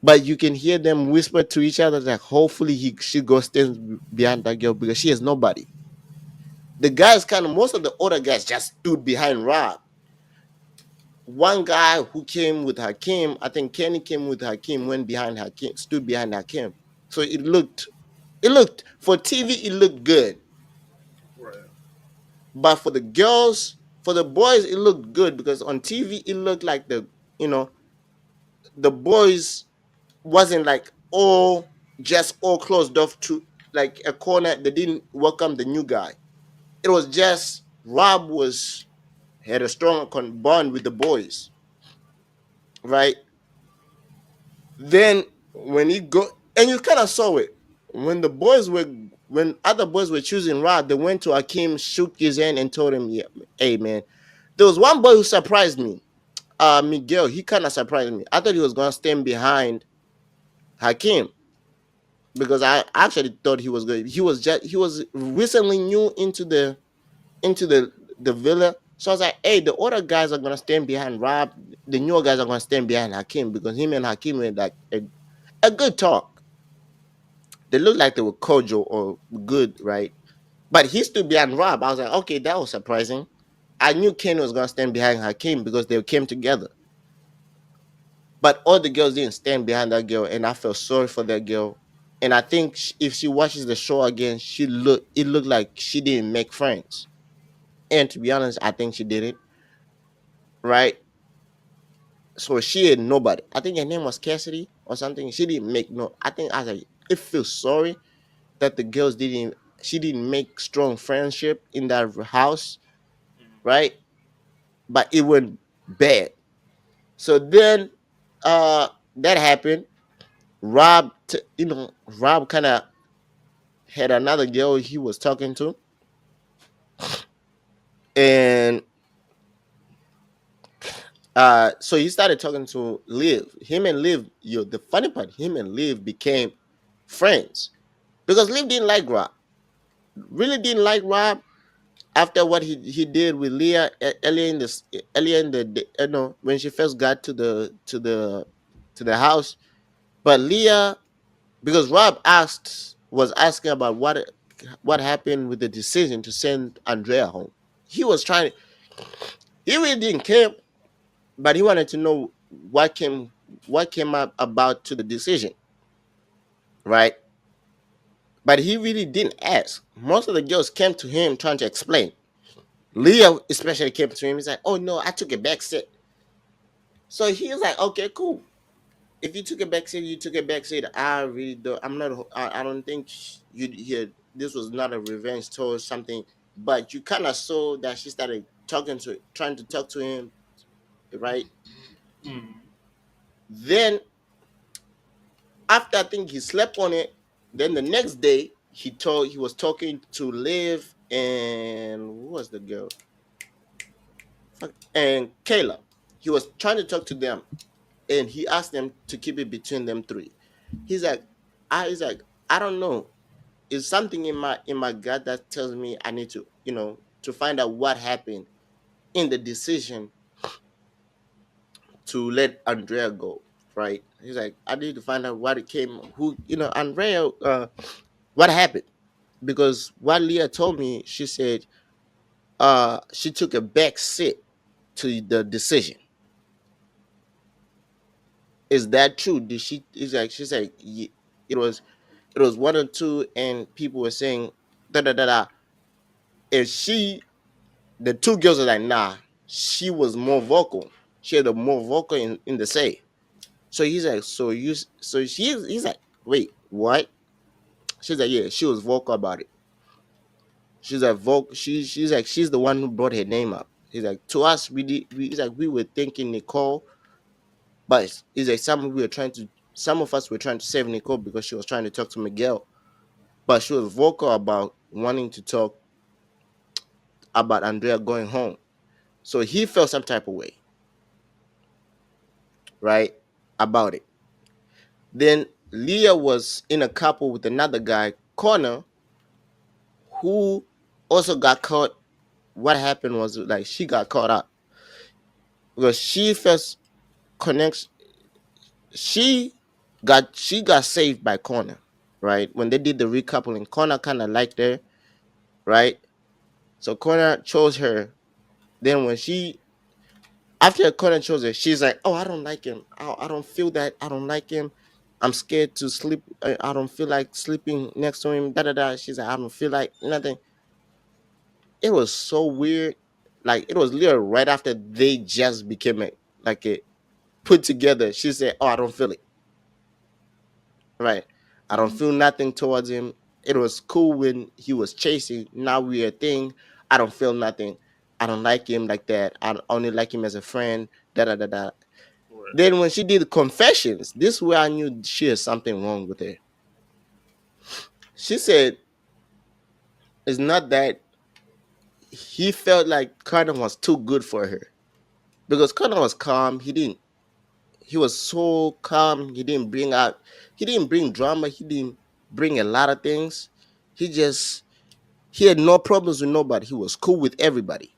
but you can hear them whisper to each other like, hopefully he should go stand behind that girl because she has nobody. The guys most of the older guys just stood behind Rob. One guy who came with Hakim, I think Kenny came with Hakim, went behind Hakim, stood behind Hakim. So it looked for TV, it looked good. Right. But for the girls, for the boys, it looked good because on TV it looked like you know, the boys wasn't like all closed off to like a corner. They didn't welcome the new guy. It was just Rob was had a strong bond with the boys, right? Then when he go and you kind of saw it when when other boys were choosing Rob, they went to Akeem, shook his hand, and told him, "Yeah, hey man." There was one boy who surprised me. Miguel. He kind of surprised me. I thought he was gonna stand behind Hakim because I actually thought he was good. He was recently new into the villa. So I was like, hey, the older guys are gonna stand behind Rob. The newer guys are gonna stand behind Hakim because him and Hakim had like a good talk. They looked like they were cordial or good, right? But he stood behind Rob. I was like, okay, that was surprising. I knew Ken was gonna stand behind Hakim because they came together. But all the girls didn't stand behind that girl, and I felt sorry for that girl. And I think if she watches the show again, it looked like she didn't make friends. And to be honest, I think she did it right. So she had nobody. I think her name was Cassidy or something. She didn't make no. I think I was like, it feels sorry that the girls didn't. She didn't make strong friendship in that house, right? But it went bad. So then, that happened. Rob kind of had another girl he was talking to, and so he started talking to Liv. Him and Liv, the funny part, him and Liv became friends because Liv didn't like Rob, really didn't like Rob after what he did with Leah earlier in the day, when she first got to the house. But Leah, because Rob was asking about what happened with the decision to send Andrea home. He was trying. He really didn't care, but he wanted to know what came up about to the decision, right? But he really didn't ask. Most of the girls came to him trying to explain. Leah especially came to him. He's like, "Oh no, I took a back seat." So he was like, "Okay, cool. If you took a back seat, you took a back seat. I really don't. I'm not. I don't think you here. This was not a revenge tour or something." But you kind of saw that she started trying to talk to him, right? Mm. Then after I think he slept on it, then the next day he was talking to Liv and who was the girl? Fuck, and Kayla. He was trying to talk to them, and he asked them to keep it between them three. He's like, he's like, I don't know. It's something in my gut that tells me I need to, to find out what happened in the decision to let Andrea go. Right? He's like, I need to find out what it came, who, Andrea, what happened, because what Leah told me, she said, she took a back seat to the decision. Is that true? Did she? Is like she's like it was it was one or two, and people were saying da da da da. If she, the two girls are like, nah, she was more vocal. She had a more vocal in the say. So he's like, he's like, wait, what? She's like, yeah, she was vocal about it. She's like vocal. She's like, she's the one who brought her name up. He's like, to us, he's like, we were thinking Nicole, but he's like, some of us were trying to save Nicole because she was trying to talk to Miguel, but she was vocal about wanting to talk about Andrea going home. So he felt some type of way, right, about it. Then Leah was in a couple with another guy, Connor, who also got caught. What happened was like she got caught up because she first connects. She got saved by Connor, right? When they did the recoupling, Connor kind of liked her, right? So Connor chose her. Then when she after Connor chose her, she's like, "Oh, I don't like him. I don't feel that. I don't like him. I'm scared to sleep. I don't feel like sleeping next to him." Da da da. She's like, "I don't feel like nothing." It was so weird. Like it was literally right after they just became a put together. She said, "Oh, I don't feel it. Right. I don't feel nothing towards him. It was cool when he was chasing. Now we're a thing. I don't feel nothing. I don't like him like that. I only like him as a friend. Da da da da." Right. Then when she did the confessions, this is where I knew she had something wrong with her. She said it's not that he felt like Connor was too good for her because Connor was calm. He was so calm. He didn't bring drama. He didn't bring a lot of things. He just, he had no problems with nobody. He was cool with everybody.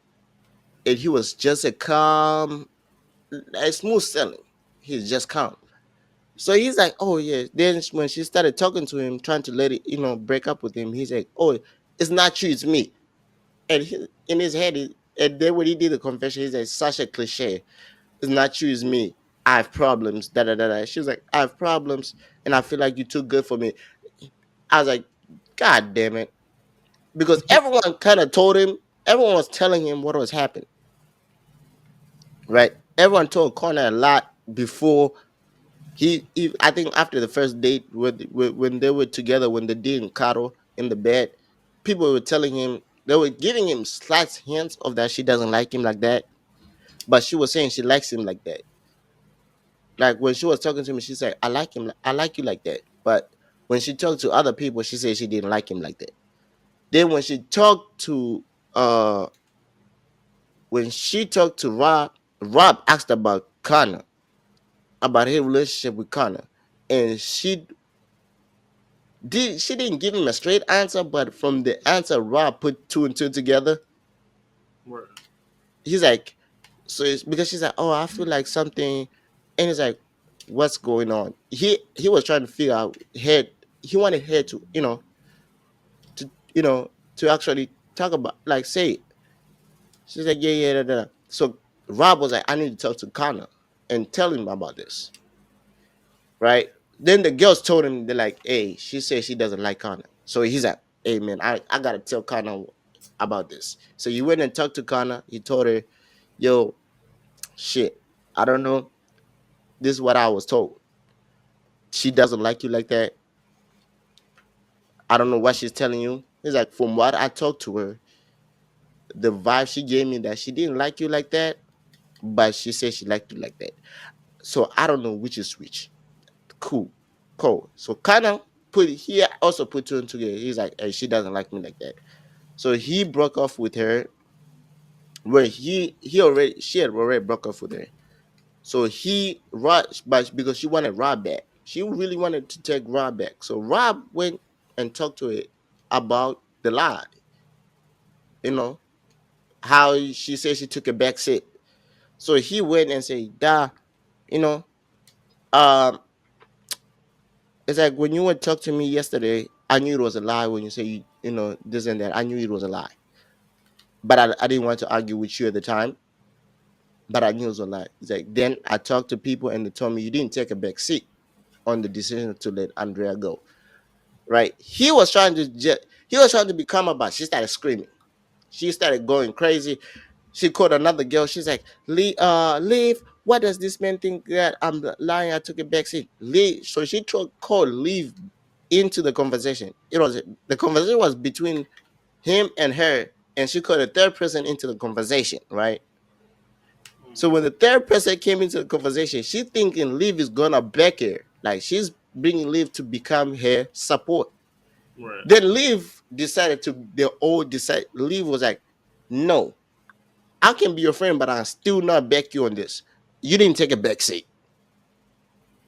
And he was just a calm, a smooth sailing. He's just calm. So he's like, oh yeah. Then when she started talking to him, trying to let it, break up with him, he's like, oh, it's not you, it's me. And in his head, and then when he did the confession, he's like, such a cliche. It's not you, it's me. I have problems. Da da da da. She was like, I have problems, and I feel like you're too good for me. I was like, God damn it, because everyone kind of told him. Everyone was telling him what was happening, right? Everyone told Connor a lot before I think after the first date when they were together, when they did cuddle in the bed, people were telling him, they were giving him slight hints of that she doesn't like him like that, but she was saying she likes him like that. Like when she was talking to me, she said, I like you like that. But when she talked to other people, she said she didn't like him like that. Then uh when she talked to Rob asked about Connor, about his relationship with Connor. And she didn't give him a straight answer, but from the answer Rob put two and two together. Right. He's like, so it's because she's like, oh, I feel like something, and he's like, what's going on? He was trying to figure out head. He wanted her to, to to actually talk about, like, say it. She's like, yeah, yeah, da, da. So Rob was like, I need to talk to Connor and tell him about this, right? Then the girls told him, they're like, hey, she says she doesn't like Connor. So he's like, hey man, I gotta tell Connor about this. So he went and talked to Connor. He told her, yo, shit, I don't know. This is what I was told. She doesn't like you like that. I don't know what she's telling you. He's like, from what I talked to her, the vibe she gave me that she didn't like you like that, but she said she liked you like that. So I don't know which is which. Cool. Cool. So Connor also put two and together. He's like, hey, she doesn't like me like that. So he broke off with her. Where he already she had already broke off with her. So he rushed, but because she wanted Rob back, she really wanted to take Rob back. So Rob went and talked to her about the lie. You know how she said she took a back seat. So he went and said, "Da, you know, um, it's like when you went talk to me yesterday, I knew it was a lie when you say you know this and that. I knew it was a lie, but I didn't want to argue with you at the time. But I knew it was a lie. It's like then I talked to people and they told me you didn't take a back seat on the decision to let Andrea go. Right? He was trying to become a boss. She started screaming. She started going crazy. She called another girl. She's like, leave. What does this man think that I'm lying? I took a back seat. Leave. So she called leave into the conversation. The conversation was between him and her, and she called a third person into the conversation, right? So when the third person came into the conversation, she thinking Liv is gonna back her, like she's bringing Liv to become her support. Right. Then Liv decided to they all decide. Liv was like, "No, I can be your friend, but I still not back you on this. You didn't take a back seat.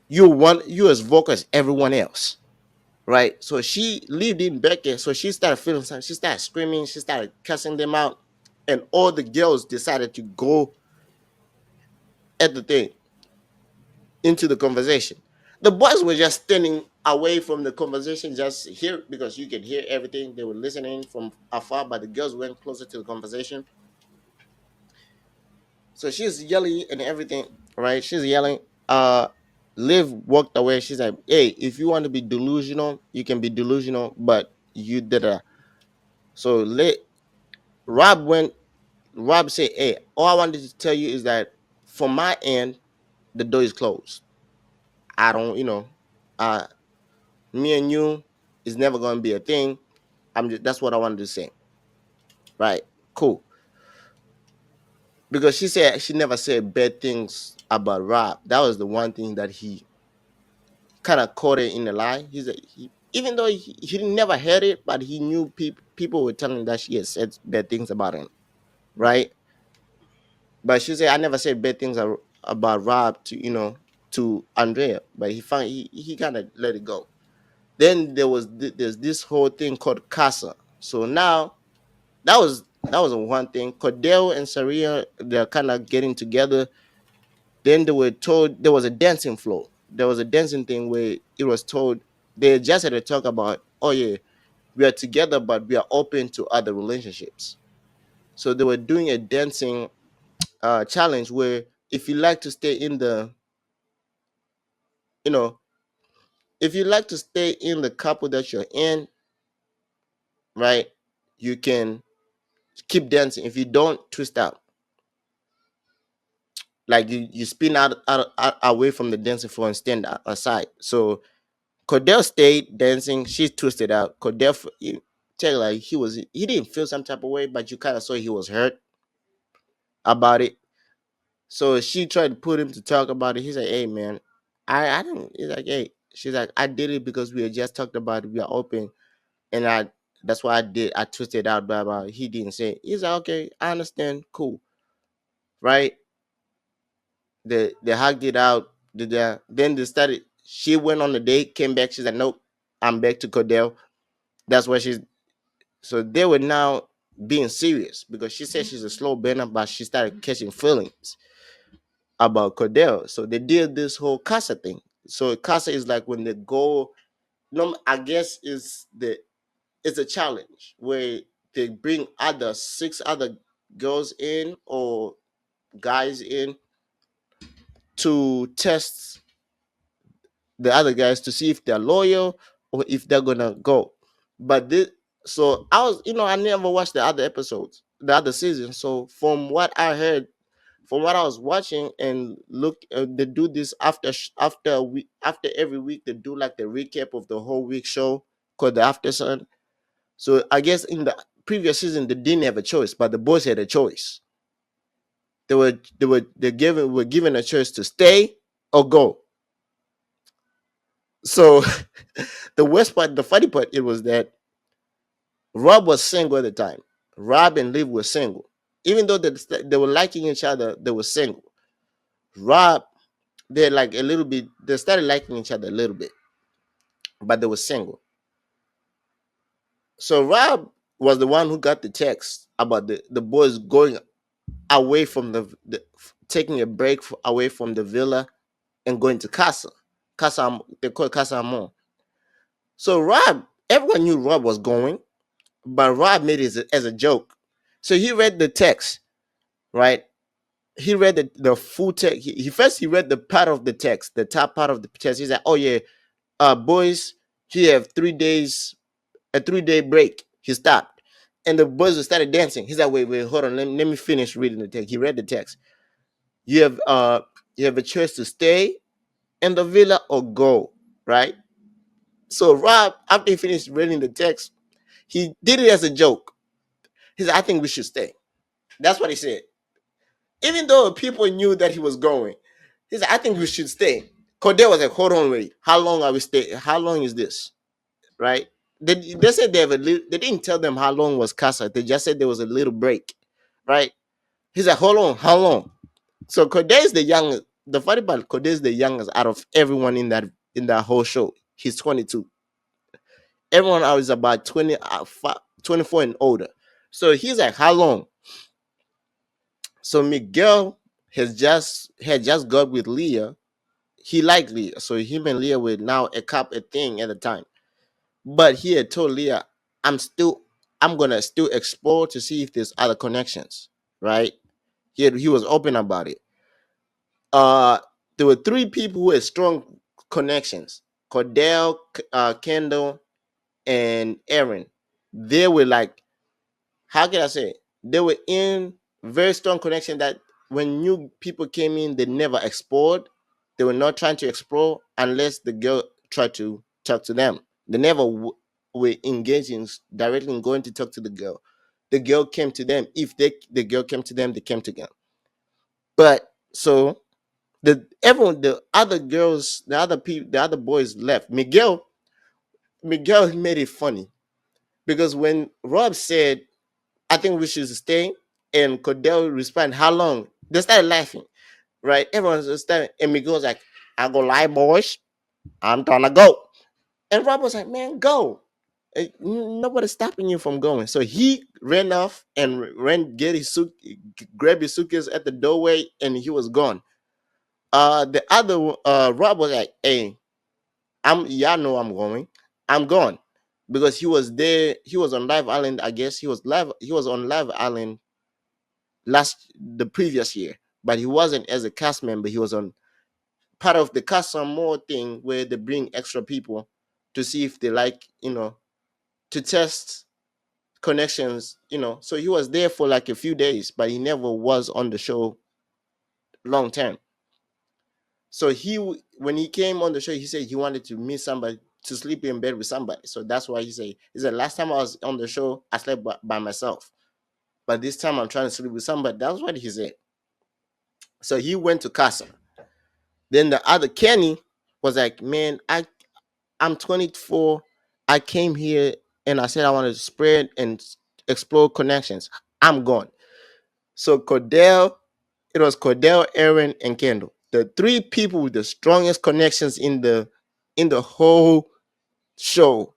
You as vocal as everyone else, right?" So she Liv didn't back it, so she started feeling something. She started screaming. She started cussing them out, and all the girls decided to go at the thing into the conversation. The boys were just standing away from the conversation, just here because you could hear everything. They were listening from afar, but the girls went closer to the conversation. So she's yelling and everything, right? She's yelling. Liv walked away. She's like, "Hey, if you want to be delusional, you can be delusional, but you did a." So Rob went. Rob said, "Hey, all I wanted to tell you is that from my end, the door is closed. I don't, uh, me and you is never going to be a thing. That's what I wanted to say." Right? Cool. Because she said she never said bad things about Rob. That was the one thing that he kind of caught it in the lie. Even though he never heard it, but he knew people were telling that she had said bad things about him. Right? But she said I never said bad things about Rob to Andrea, but he kind of let it go. Then there's this whole thing called Casa. So now that was one thing. Cordell and Saria, they're kind of getting together. Then they were told there was a dancing floor. There was a dancing thing where it was told they just had to talk about, oh yeah, we are together, but we are open to other relationships. So they were doing a dancing challenge where if you like to stay in the, you know, if you like to stay in the couple that you're in, right, you can keep dancing. If you don't, twist out. Like you spin out away from the dancing floor and stand aside. So Cordell stayed dancing. She twisted out. Tell you, like he didn't feel some type of way, but you kind of saw he was hurt about it. So she tried to put him to talk about it. He's like, "Hey man, I don't." He's like, "Hey," she's like, "I did it because we had just talked about it. We are open, and that's why I did. I twisted out, blah blah." He didn't say it. He's like, "Okay, I understand. Cool, right?" They hugged it out. Then they started. She went on the date, came back. She's like, "Nope, I'm back to Cordell." That's why she's. So they were now being serious because she said she's a slow burner, but she started catching feelings about Cordell. So they did this whole casa thing. So casa is like when they go. No, I guess it's a challenge where they bring other six other girls in or guys in to test the other guys to see if they're loyal or if they're gonna go. But this, so I was, I never watched the other episodes, the other season. So from what I heard, from what I was watching and look, they do this after a week, after every week they do like the recap of the whole week show called the After Sun. So I guess in the previous season they didn't have a choice, but the boys had a choice. Were given a choice to stay or go. So the worst part, the funny part, it was that Rob was single at the time. Rob and Liv were single. Even though they were liking each other, they were single. Rob, they like a little bit, they started liking each other a little bit, but they were single. So Rob was the one who got the text about the boys going away from the taking a break away from the villa and going to Casa. Casa, they call it Casa Amor. So Rob, everyone knew Rob was going, but Rob made it as a joke. So he read the text, right? He read the full text. He read the part of the text, the top part of the text. He's like, "Oh yeah, boys, he have 3 days, a 3 day break." He stopped, and the boys started dancing. He's like, "Wait, hold on, let me finish reading the text." He read the text. You have you have a choice to stay in the villa or go, right? So Rob, after he finished reading the text, he did it as a joke. He said, "I think we should stay." That's what he said. Even though people knew that he was going, he said, "I think we should stay." Cordell was like, "Hold on, wait. How long are we staying? How long is this?" Right? They said they have a little. They didn't tell them how long was Casa. They just said there was a little break, right? He's like, "Hold on, how long?" So Cordell is the youngest. The funny part, Cordell is the youngest out of everyone in that whole show. He's 22. Everyone else is about 24 and older. So he's like, "How long?" So Miguel had just got with Leah. He liked Leah, so him and Leah were now a thing at the time. But he had told Leah, I'm gonna still explore to see if there's other connections, right? He was open about it. Uh, there were three people who had strong connections: Cordell, Kendall, and Aaron. They were like, how can I say? They were in very strong connection that when new people came in, they never explored. They were not trying to explore unless the girl tried to talk to them. They never were engaged in directly in going to talk to the girl. The girl came to them. If the girl came to them, they came to them. But so the other girls, the other people, the other boys left. Miguel made it funny because when Rob said, "I think we should stay," and Cordell responded, "How long?" They started laughing, right? Everyone's just started, and Miguel's like, "I go lie, boys. I'm gonna go." And Rob was like, "Man, go. Nobody's stopping you from going." So he ran off and grabbed his suitcase at the doorway, and he was gone. The other Rob was like, "Hey, y'all know I'm going. I'm gone." Because he was there, he was on Live Island. I guess he was on Live Island the previous year, but he wasn't as a cast member. He was on part of the cast some more thing where they bring extra people to see if they like, to test connections, So he was there for like a few days, but he never was on the show long term. So when he came on the show, he said he wanted to meet somebody, to sleep in bed with somebody. So that's why he said last time I was on the show, I slept by myself, but this time I'm trying to sleep with somebody. That's what he said. So he went to Casa. Then the other Kenny was like, "Man, I'm 24. I came here and I said I wanted to spread and explore connections. I'm gone." So it was Cordell, Aaron, and Kendall. The three people with the strongest connections in the whole show.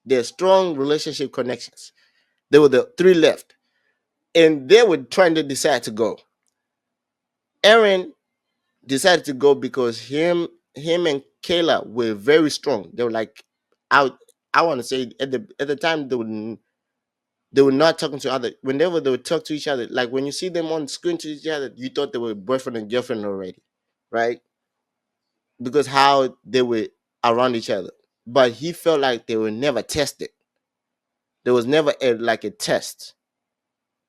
Their strong relationship connections. They were the three left. And they were trying to decide to go. Aaron decided to go because him and Kayla were very strong. They were like, I I want to say at the time they were not talking to other. Whenever they would talk to each other, like when you see them on screen to each other, you thought they were boyfriend and girlfriend already, right? Because how they were around each other. But he felt like they were never tested. There was never like a test,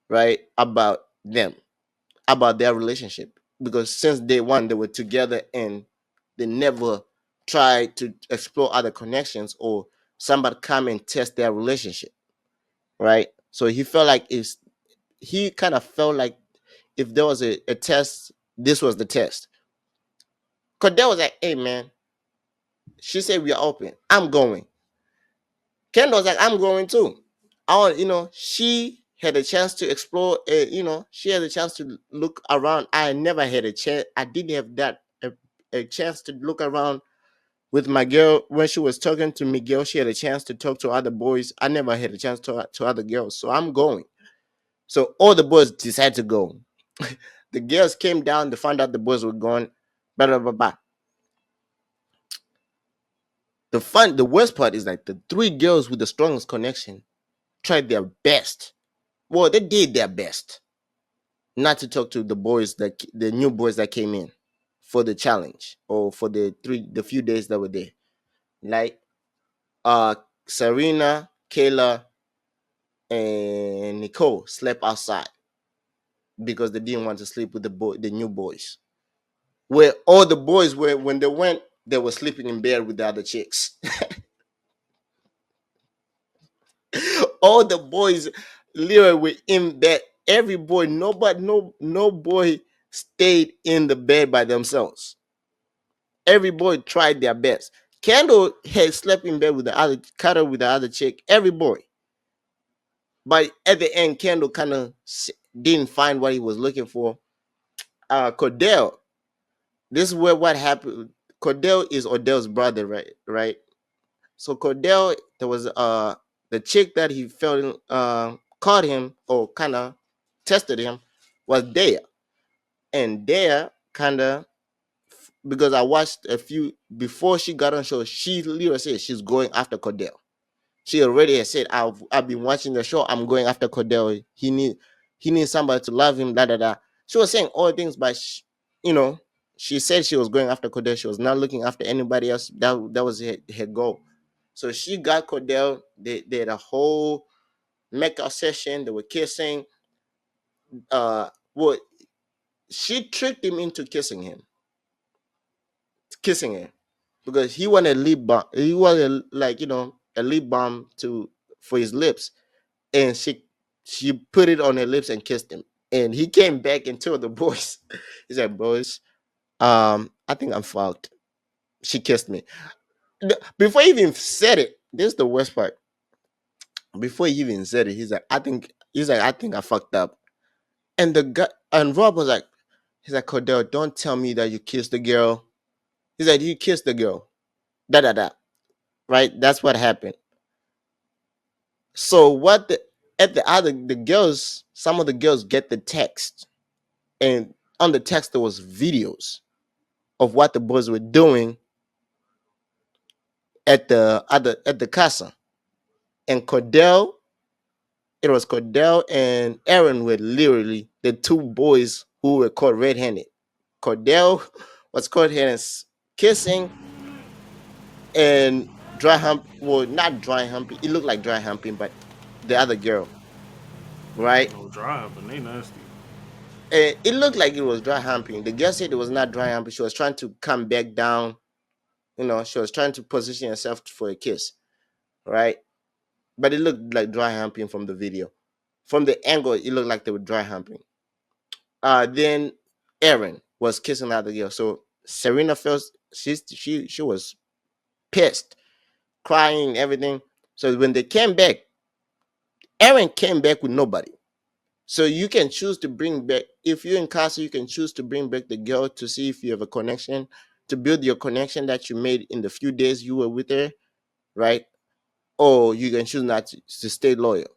right, about their relationship, because since day one they were together and they never tried to explore other connections or somebody come and test their relationship, right? So he kind of felt like if there was a test, this was the test. Cordell was like, "Hey man," she said, "We are open. I'm going." Ken was like, "I'm going too. I want, she had a chance to explore. She had a chance to look around. I never had a chance. I didn't have a chance to look around with my girl when she was talking to Miguel. She had a chance to talk to other boys. I never had a chance to other girls. So I'm going. So all the boys decided to go. The girls came down. They found out the boys were gone. Blah blah blah blah. The worst part is like the three girls with the strongest connection tried their best. Well, they did their best not to talk to the new boys that came in for the challenge or for the few days that were there. Like uh Serena, Kayla, and Nicole slept outside because they didn't want to sleep with the new boys. Where all the boys were when they went, they were sleeping in bed with the other chicks. All the boys literally were in bed. Every boy, nobody, no boy stayed in the bed by themselves. Every boy tried their best. Kendall had slept in bed with the other, cuddled with the other chick. Every boy, but at the end, Kendall kind of didn't find what he was looking for. Cordell, this is where what happened. Cordell is Odell's brother, right? Right. So Cordell, there was the chick that he felt caught him or kind of tested him was Dea, and Dea kind of, because I watched a few before she got on show, she literally said she's going after Cordell. She already has said, I've been watching the show. I'm going after Cordell. He needs somebody to love him. Da da da. She was saying all things, but you know, she said she was going after Cordell. She was not looking after anybody else. That was her goal. So she got Cordell. They had a whole makeup session. They were kissing. Well, she tricked him into kissing him because he wanted a lip balm. He wanted like a lip balm to for his lips, and she put it on her lips and kissed him. And he came back and told the boys, he said, "Boys, I think I'm fucked. She kissed me." Before he even said it, this is the worst part. Before he even said it, I think I fucked up. And the guy and Rob was like, he's like, Cordell, don't tell me that you kissed the girl. He's like, you kissed the girl. Da da da. Right? That's what happened. So what the at the other the girls, some of the girls get the text, and on the text there was videos of what the boys were doing at the casa. And it was Cordell and Aaron were literally the two boys who were caught red-handed. Cordell was caught red-handed kissing, and dry hump, well, not dry humping. It looked like dry humping, but the other girl, right? No drive, but they nasty. It looked like it was dry humping. The girl said it was not dry humping. She was trying to come back down. She was trying to position herself for a kiss, right? But it looked like dry humping from the video. From the angle, it looked like they were dry humping. Then Aaron was kissing the other girl. So Serena felt she was pissed, crying, and everything. So when they came back, Aaron came back with nobody. So you can choose to bring back, if you're in casa, you can choose to bring back the girl to see if you have a connection, to build your connection that you made in the few days you were with her, right? Or you can choose not to stay loyal.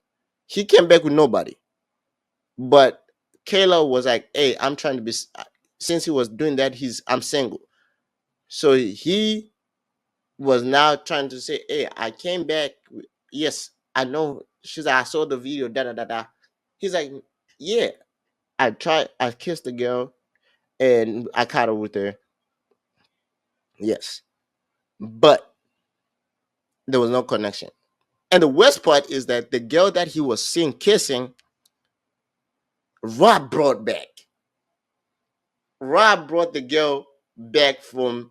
He came back with nobody. But Kayla was like, hey, I'm trying to be, since he was doing that, I'm single. So he was now trying to say, hey, I came back. Yes, I know. She's like, I saw the video, da da da da. He's like, yeah, I kissed the girl and I cuddled with her. Yes. But there was no connection. And the worst part is that the girl that he was seeing kissing, Rob brought back. Rob brought the girl back from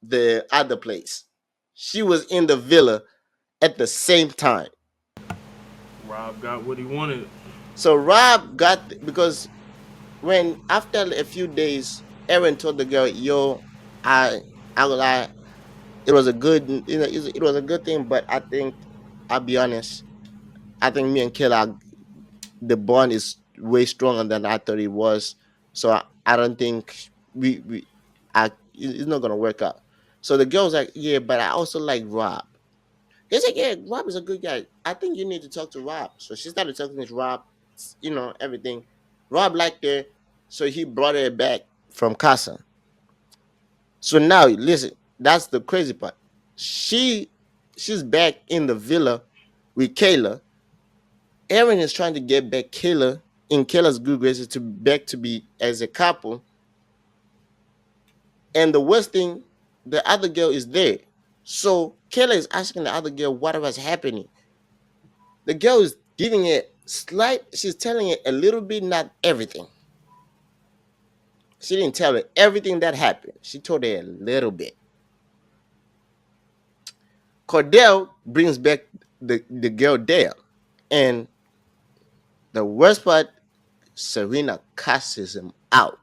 the other place. She was in the villa at the same time. Rob got what he wanted. So Rob got, because when after a few days, Aaron told the girl, "Yo, I, I will lie. It was a good, it was a good thing, but I think I'll be honest. I think me and Kayla, the bond is way stronger than I thought it was. So I don't think we it's not gonna work out. So the girl's like, yeah, but I also like Rob. He's like, yeah, Rob is a good guy. I think you need to talk to Rob. So she started talking to Rob, everything. Rob liked her, so he brought her back from Casa. So now listen, that's the crazy part. She she's back in the villa with Kayla. Aaron is trying to get back Kayla in Kayla's good graces to back to be as a couple. And the worst thing, the other girl is there. So Kayla is asking the other girl whatever's happening. The girl is giving it she's telling it a little bit, not everything. She didn't tell her everything that happened. She told her a little bit. Cordell brings back the girl there. And the worst part, Serena cusses him out.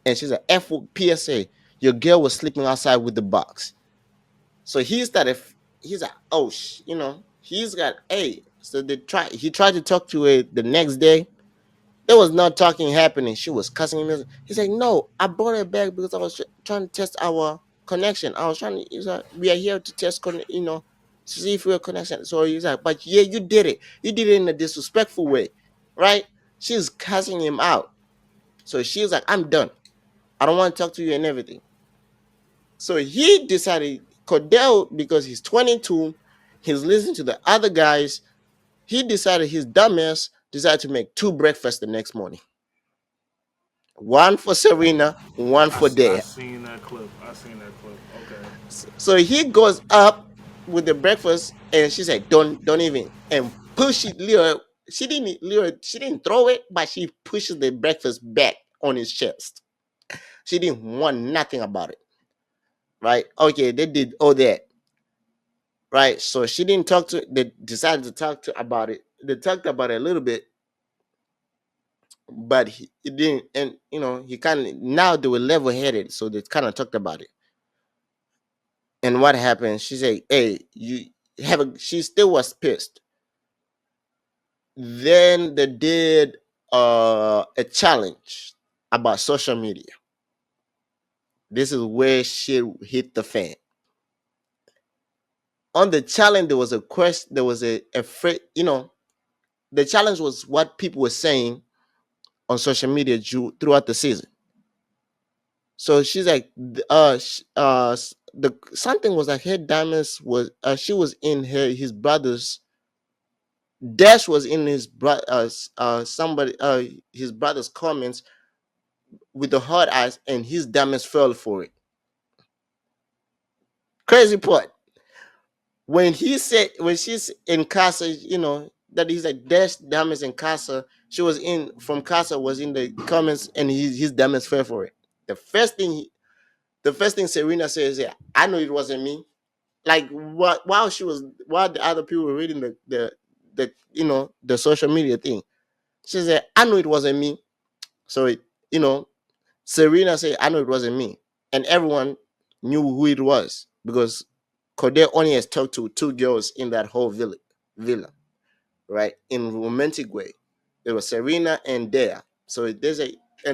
And she's like, F PSA, your girl was sleeping outside with the box. So he's like, oh, he's got, hey. So he tried to talk to her the next day. There was no talking happening. She was cussing him. He's like, no, I brought her back because I was trying to test our connection. I was trying to, he's like, we are here to test, to see if we're connection. So he's like, but yeah, you did it. You did it in a disrespectful way, right? She's cussing him out. So she's like, I'm done. I don't want to talk to you and everything. So he decided, Cordell, because he's 22, he's listening to the other guys. He decided his dumbass decided to make two breakfasts the next morning. One for Serena, one for I Dea. seen that clip. I seen that clip. Okay. So he goes up with the breakfast, and she said, "Don't even," and push it. She didn't throw it, but she pushes the breakfast back on his chest. She didn't want nothing about it, right? Okay, they did all that, right? So she didn't talk to. They decided to talk to about it. They talked about it a little bit, but it didn't. And he kind of, now they were level headed, so they kind of talked about it. And what happened? She said, "Hey, you have a." She still was pissed. Then they did a challenge about social media. This is where shit hit the fan. On the challenge, there was a question. There was a the challenge was what people were saying on social media throughout the season. So she's like, the something was like her diamonds was she was in his brother's. Dash was in his brother's comments with the hard eyes, and his diamonds fell for it. Crazy part. When she's in Casa, that he's like Dash diamonds in Casa. She was in from Casa was in the comments, and his diamonds fell for it. The first thing the first thing Serena says, yeah, I know it wasn't me. Like while the other people were reading the social media thing, she said, I know it wasn't me. So you know, Serena said, I know it wasn't me. And everyone knew who it was because Corday only has talked to two girls in that whole villa, right? In a romantic way. There was Serena and Dea. So and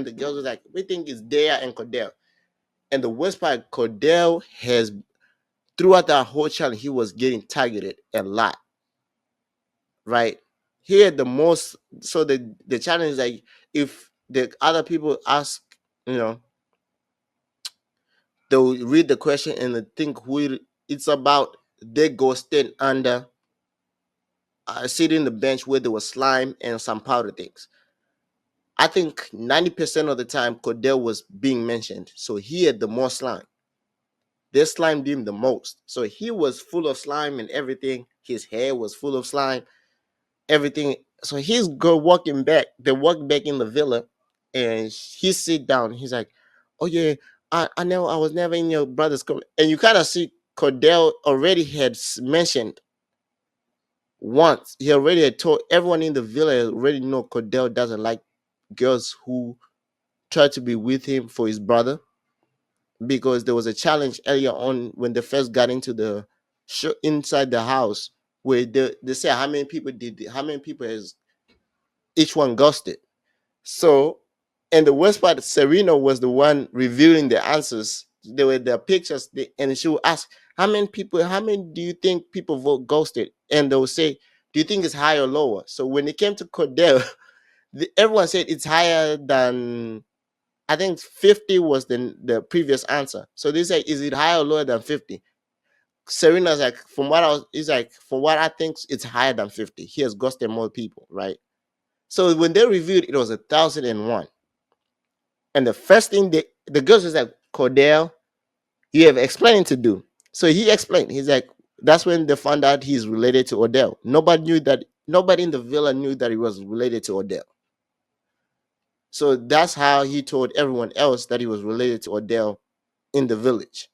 the girls were like, we think it's Dea and Cordell. And the worst part, Cordell has, throughout that whole challenge, he was getting targeted a lot, right? He had the most, so the challenge is like, if the other people ask, you know, they'll read the question and they think who it's about. They go stand under, sit in the bench where there was slime and some powder things. I think 90% of the time Cordell was being mentioned, so he had the most slime. They slimed him the most, so he was full of slime and everything. His hair was full of slime, everything. So he's go walking back. They walk back in the villa, and he sit down. He's like, "Oh yeah, I know I was never in your brother's." And you kind of see Cordell already had mentioned once. He already had told everyone in the villa already know Cordell doesn't like girls who try to be with him for his brother, because there was a challenge earlier on when they first got into the inside the house. where they say how many people how many people has each one ghosted. So, and the worst part, Serena was the one revealing the answers. There were the pictures, and she would ask, how many do you think people vote ghosted? And they would say, do you think it's higher or lower? So when it came to Cordell, everyone said it's higher than, I think 50 was the previous answer. So they say, is it higher or lower than 50? Serena's like, from what I think, it's higher than 50. He has ghosted more people, right? So when they reviewed, it was 1,001. And the first thing the girls was like, Cordell, you have explaining to do. So he explained. He's like, that's when they found out he's related to Odell. Nobody in the villa knew that he was related to Odell. So that's how he told everyone else that he was related to Odell in the village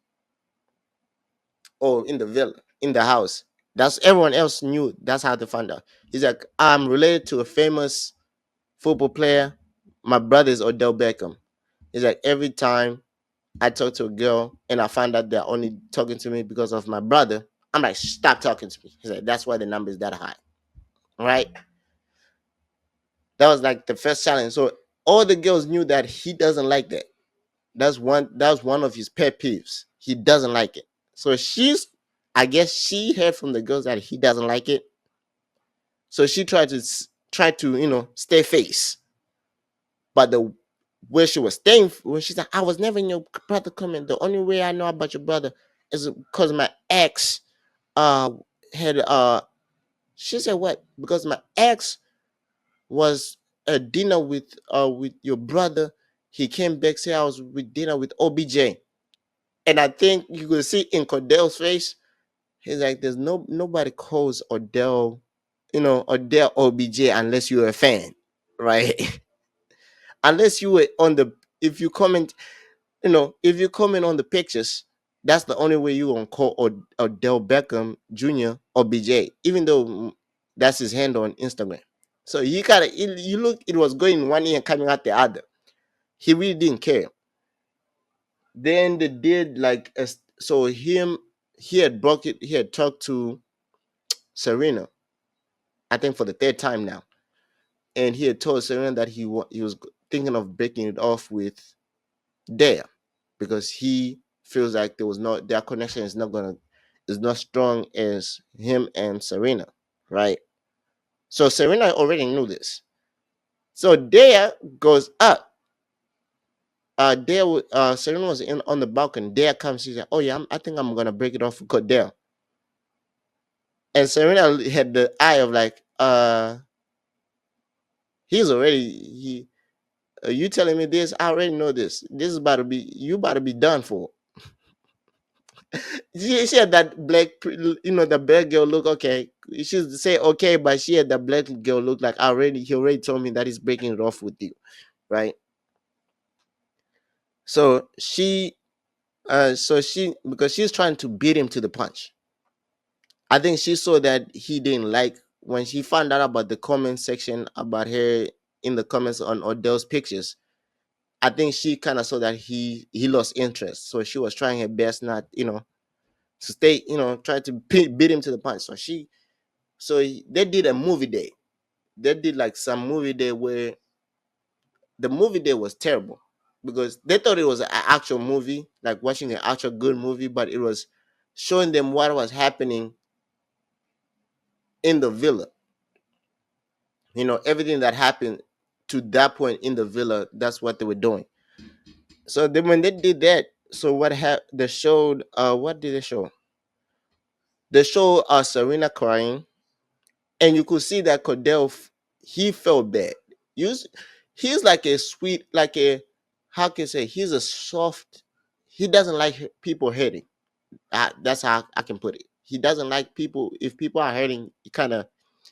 or in the villa, in the house. That's everyone else knew. That's how they found out. He's like, I'm related to a famous football player. My brother is Odell Beckham. He's like, every time I talk to a girl and I find out they're only talking to me because of my brother, I'm like, stop talking to me. He's like, that's why the number is that high. Right? That was like the first challenge. So all the girls knew that he doesn't like that. That was one of his pet peeves. He doesn't like it. So I guess she heard from the girls that he doesn't like it. So she tried to stay face. But the where she was staying, when she's like, I was never in your brother comment. The only way I know about your brother is because my ex uh had she said what? Because my ex was a dinner with your brother. He came back, say I was with dinner with OBJ. And I think you could see in Cordell's face, he's like, there's nobody calls Odell, Odell OBJ unless you're a fan, right? Unless you were on the if you comment, if you comment on the pictures, that's the only way you gonna call Odell Beckham Jr. or BJ, even though that's his handle on Instagram. So you look, it was going one ear and coming out the other. He really didn't care. Then they did like so him he had broke it. He had talked to Serena, I think for the third time now, and he had told Serena that he was thinking of breaking it off with Dare because he feels like their connection is not strong as him and Serena, right? So Serena already knew this. So Dare goes up. Serena was in on the balcony. Dare comes. She's like, "Oh yeah, I think I'm gonna break it off with Cordell." And Serena had the eye of like, he's already he. You telling me this? I already know this. This is about to be you about to be done for. She had that the black girl look okay. She should say okay, but she had that black girl look like he already told me that he's breaking it off with you, right? So because she's trying to beat him to the punch. I think she saw that he didn't like when she found out about the comment section about her in the comments on Odell's pictures. I think she kind of saw that he lost interest, so she was trying her best not, to stay, try to beat him to the punch. They did a movie day. They did like some movie day where the movie day was terrible because they thought it was an actual movie, like watching an actual good movie, but it was showing them what was happening in the villa. Everything that happened to that point in the villa, that's what they were doing. So then when they did that, so they showed what did they show? They showed Serena crying, and you could see that Cordell he felt bad. He's he's like a sweet, like a how can I say he's a soft. He doesn't like people hurting. That's how I can put it. He doesn't like people if people are hurting.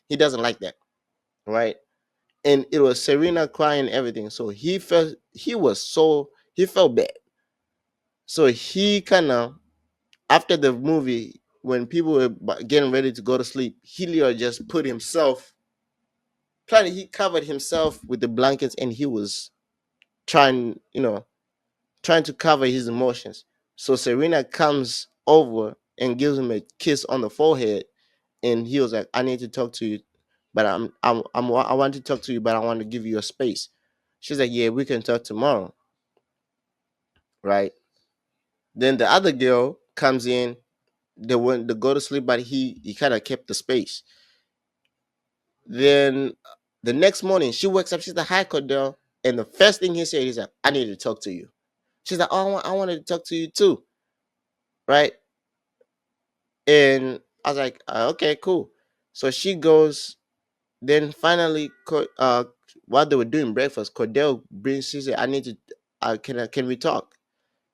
He doesn't like that, right? And it was Serena crying and everything. So he felt bad. So he kind of after the movie when people were getting ready to go to sleep, he literally just put himself he covered himself with the blankets and he was trying, trying to cover his emotions. So Serena comes over and gives him a kiss on the forehead and he was like, I need to talk to you, but I want to talk to you, but I want to give you a space. She's like, yeah, we can talk tomorrow, right? Then the other girl comes in. They went to go to sleep, but he kind of kept the space. Then the next morning, she wakes up. She's like, hi, Cordell. And the first thing he said, he's like, I need to talk to you. She's like, oh, I wanted to talk to you too, right? And I was like, okay, cool. So she goes. Then finally, while they were doing breakfast, Cordell brings. She said, I need to. Can we talk?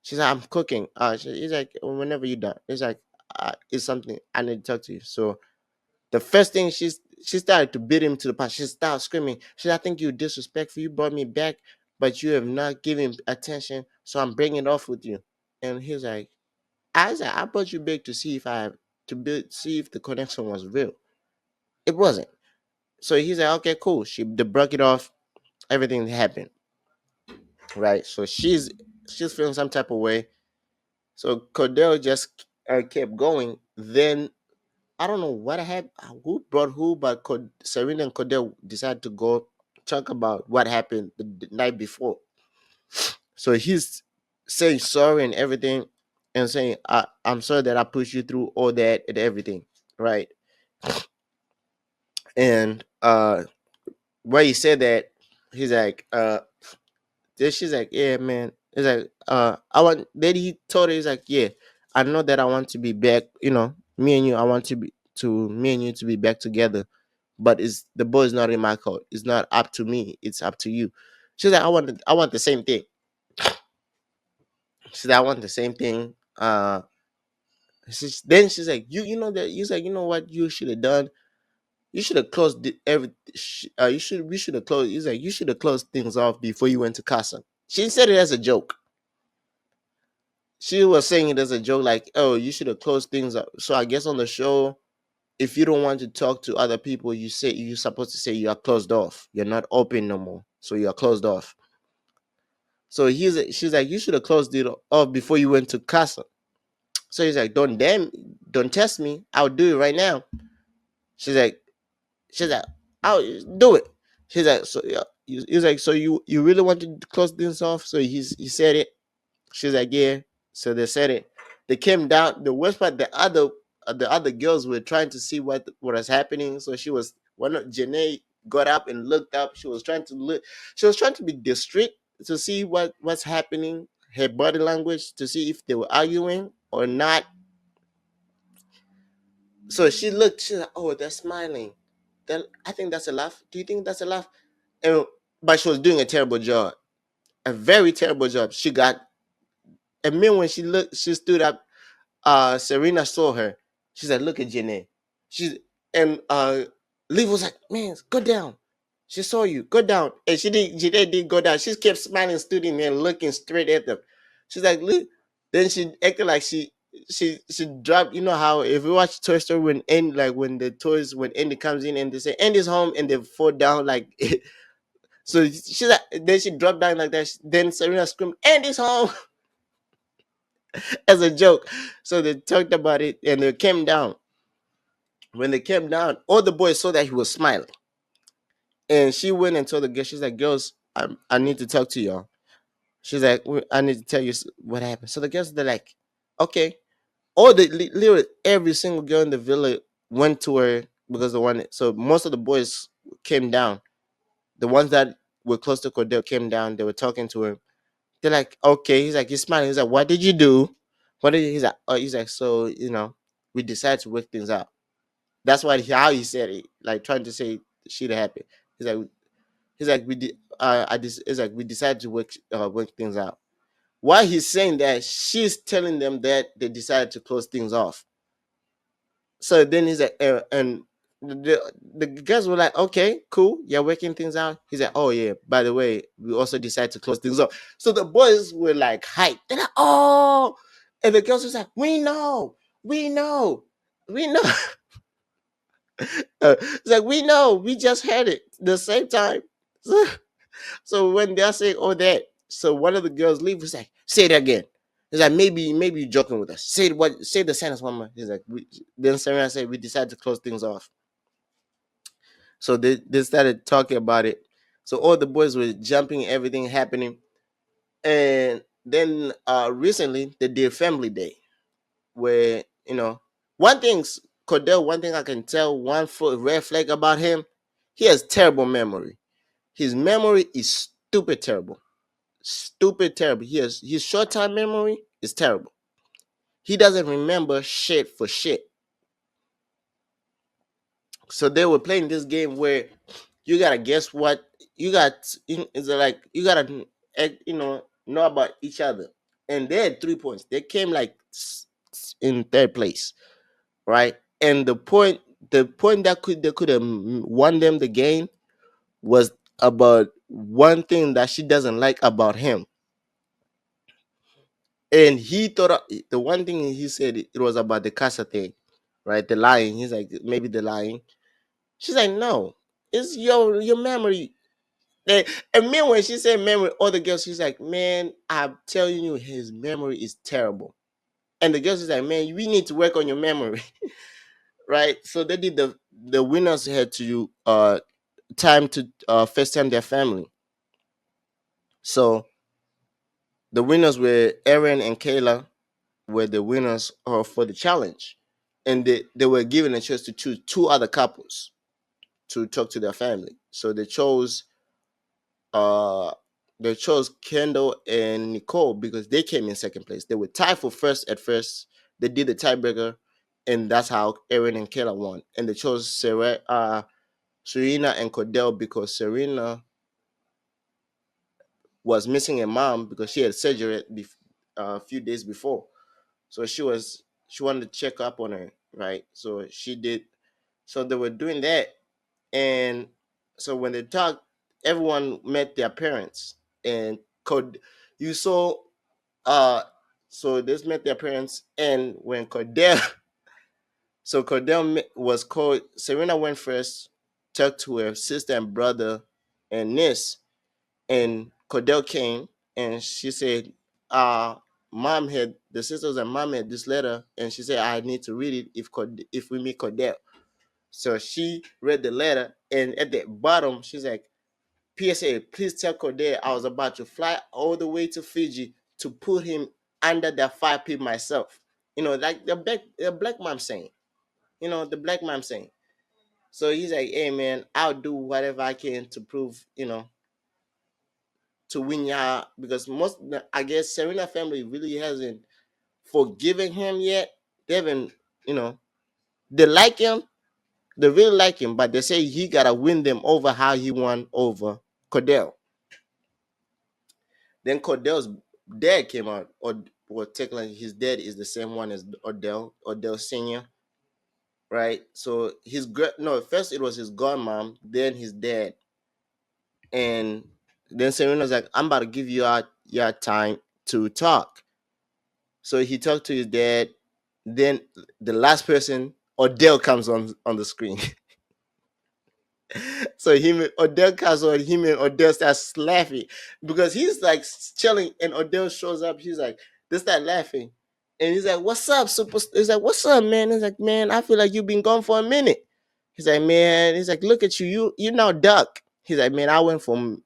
She's like, I'm cooking. He's like, whenever you're done. He's like, it's something I need to talk to you. So the first thing she started to beat him to the punch. She started screaming. She said, I think you disrespectful. You brought me back, but you have not given attention. So I'm breaking it off with you. And he's like, I said, I brought you back to see if see if the connection was real. It wasn't. So he's like, okay, cool. They broke it off. Everything happened, right? So she's feeling some type of way. So Cordell just kept going. Then I don't know what happened, who brought who, but Serena and Cordell decided to go talk about what happened the night before. So he's saying sorry and everything, and saying, I'm sorry that I pushed you through all that and everything, right? And when he said that, he's like, then she's like, yeah, man. He's like, I want. Then he told her, he's like, yeah, I know that I want to be back. Me and you, I want me and you to be back together. But it's the ball is not in my court. It's not up to me. It's up to you. She's like, I want the same thing. She's like, I want the same thing. Then she's like, you know that. He's like, you know what you should have done. You should have closed we should have closed. He's like, you should have closed things off before you went to Casa. She said it as a joke. She was saying it as a joke, like, oh, you should have closed things up. So I guess on the show, if you don't want to talk to other people, you're supposed to say you are closed off. You're not open no more. So you are closed off. So she's like, you should have closed it off before you went to Casa. So he's like, don't test me. I'll do it right now. She's like, she's like, I'll do it. She's like, so yeah. He's like, so you really wanted to close things off? So he said it. She's like, yeah. So they said it. They came down. The worst part, the other girls were trying to see what was happening. So she was one of Janae got up and looked up. She was trying to look. She was trying to be discreet to see what's happening. Her body language to see if they were arguing or not. So she looked. She's like, oh, they're smiling. Then I think that's a laugh. Do you think that's a laugh? And but she was doing a terrible job, a very terrible job. She got. And then when she stood up. Serena saw her. She said, look at Janae. She's and Liv was like, man, go down. She saw you. Go down. And Janae didn't go down. She kept smiling, stood there looking straight at them. She's like, look. Then she acted like she dropped. You know how if you watch Toy Story when Andy comes in and they say Andy's home and they fall down like so she's like then she dropped down like that. Then Serena screamed, Andy's home as a joke. So they talked about it and they came down. When they came down, all the boys saw that he was smiling. And she went and told the girls, she's like, girls, I need to talk to y'all. She's like, I need to tell you what happened. So the girls, they're like, okay. Literally every single girl in the village went to her because so most of the boys came down. The ones that were close to Cordell came down. They were talking to him. They're like, okay. He's like, he's smiling. He's like, what did you do? He's like, oh, he's like, so, we decided to work things out. That's how he said it, like trying to say shit happened. He's like, we did. It's like we decided to work things out. While he's saying that, she's telling them that they decided to close things off. So then he's like, and the guys were like, okay, cool, you're working things out. He's like, oh yeah, by the way, we also decided to close things off. So the boys were like hyped. They're like, oh, and the girls was like, we know, we know. It's like we know, we just had it the same time. So when they're saying all that, so one of the girls leave was like, say it again. He's like, maybe you're joking with us. Say the sentence one more. He's like, then Serena said, we decided to close things off. So they started talking about it. So all the boys were jumping, everything happening. And then recently they did Family Day, where one thing's Cordell. One thing I can tell, one foot red flag about him, he has terrible memory. His memory is stupid terrible. He has his short time memory is terrible. He doesn't remember shit for shit. So they were playing this game where you gotta guess what you got. It's like you gotta know about each other. And they had 3 points. They came like in third place, right? And the point that they could have won them the game was about one thing that she doesn't like about him. And he thought the one thing he said it was about the casa thing, right? The lying. He's like, maybe the lying. She's like, no, it's your memory. And me, when she said memory, all the girls, she's like, man, I'm telling you, his memory is terrible. And the girls is like, man, we need to work on your memory, right? So they did the winners had to time to FaceTime their family. So the winners were Aaron and Kayla were the winners for the challenge, and they were given a chance to choose two other couples to talk to their family. So uh they chose Kendall and Nicole because they came in second place. They were tied for first at first. They did the tiebreaker, and that's how Aaron and Kayla won. And they chose Serena and Cordell because Serena was missing a mom because she had surgery a few days before. So she wanted to check up on her, right? So she did. So they were doing that, and so when they talked, everyone met their parents, and you saw uh so they met their parents, and when Cordell so was called. Serena went first, talked to her sister and brother and niece, and Cordell came and she said, uh, mom had the sisters and mom had this letter, and she said I need to read it if we meet Cordell. So she read the letter, and at the bottom she's like, PSA, please tell Cordell I was about to fly all the way to Fiji to put him under the fire pit myself. Like the black mom saying. The black mom saying. So he's like, hey man, I'll do whatever I can to prove, to win ya, because I guess Serena family really hasn't forgiven him yet. They haven't, you know, they like him, they really like him, but they say he gotta win them over how he won over Cordell. Then Cordell's dad came out, or technically his dad is the same one as Odell Senior, right? So no, first it was his godmom, then his dad, and then Serena's like, I'm about to give you your time to talk. So he talked to his dad. Then the last person, Odell, comes on the screen. So Odell comes on, him and Odell starts laughing because he's like chilling, and Odell shows up. He's like, they start laughing, and he's like, "What's up, super?" He's like, "What's up, man?" He's like, "Man, I feel like you've been gone for a minute." He's like, "Man," he's like, "Look at you, you now duck." He's like, "Man, I went from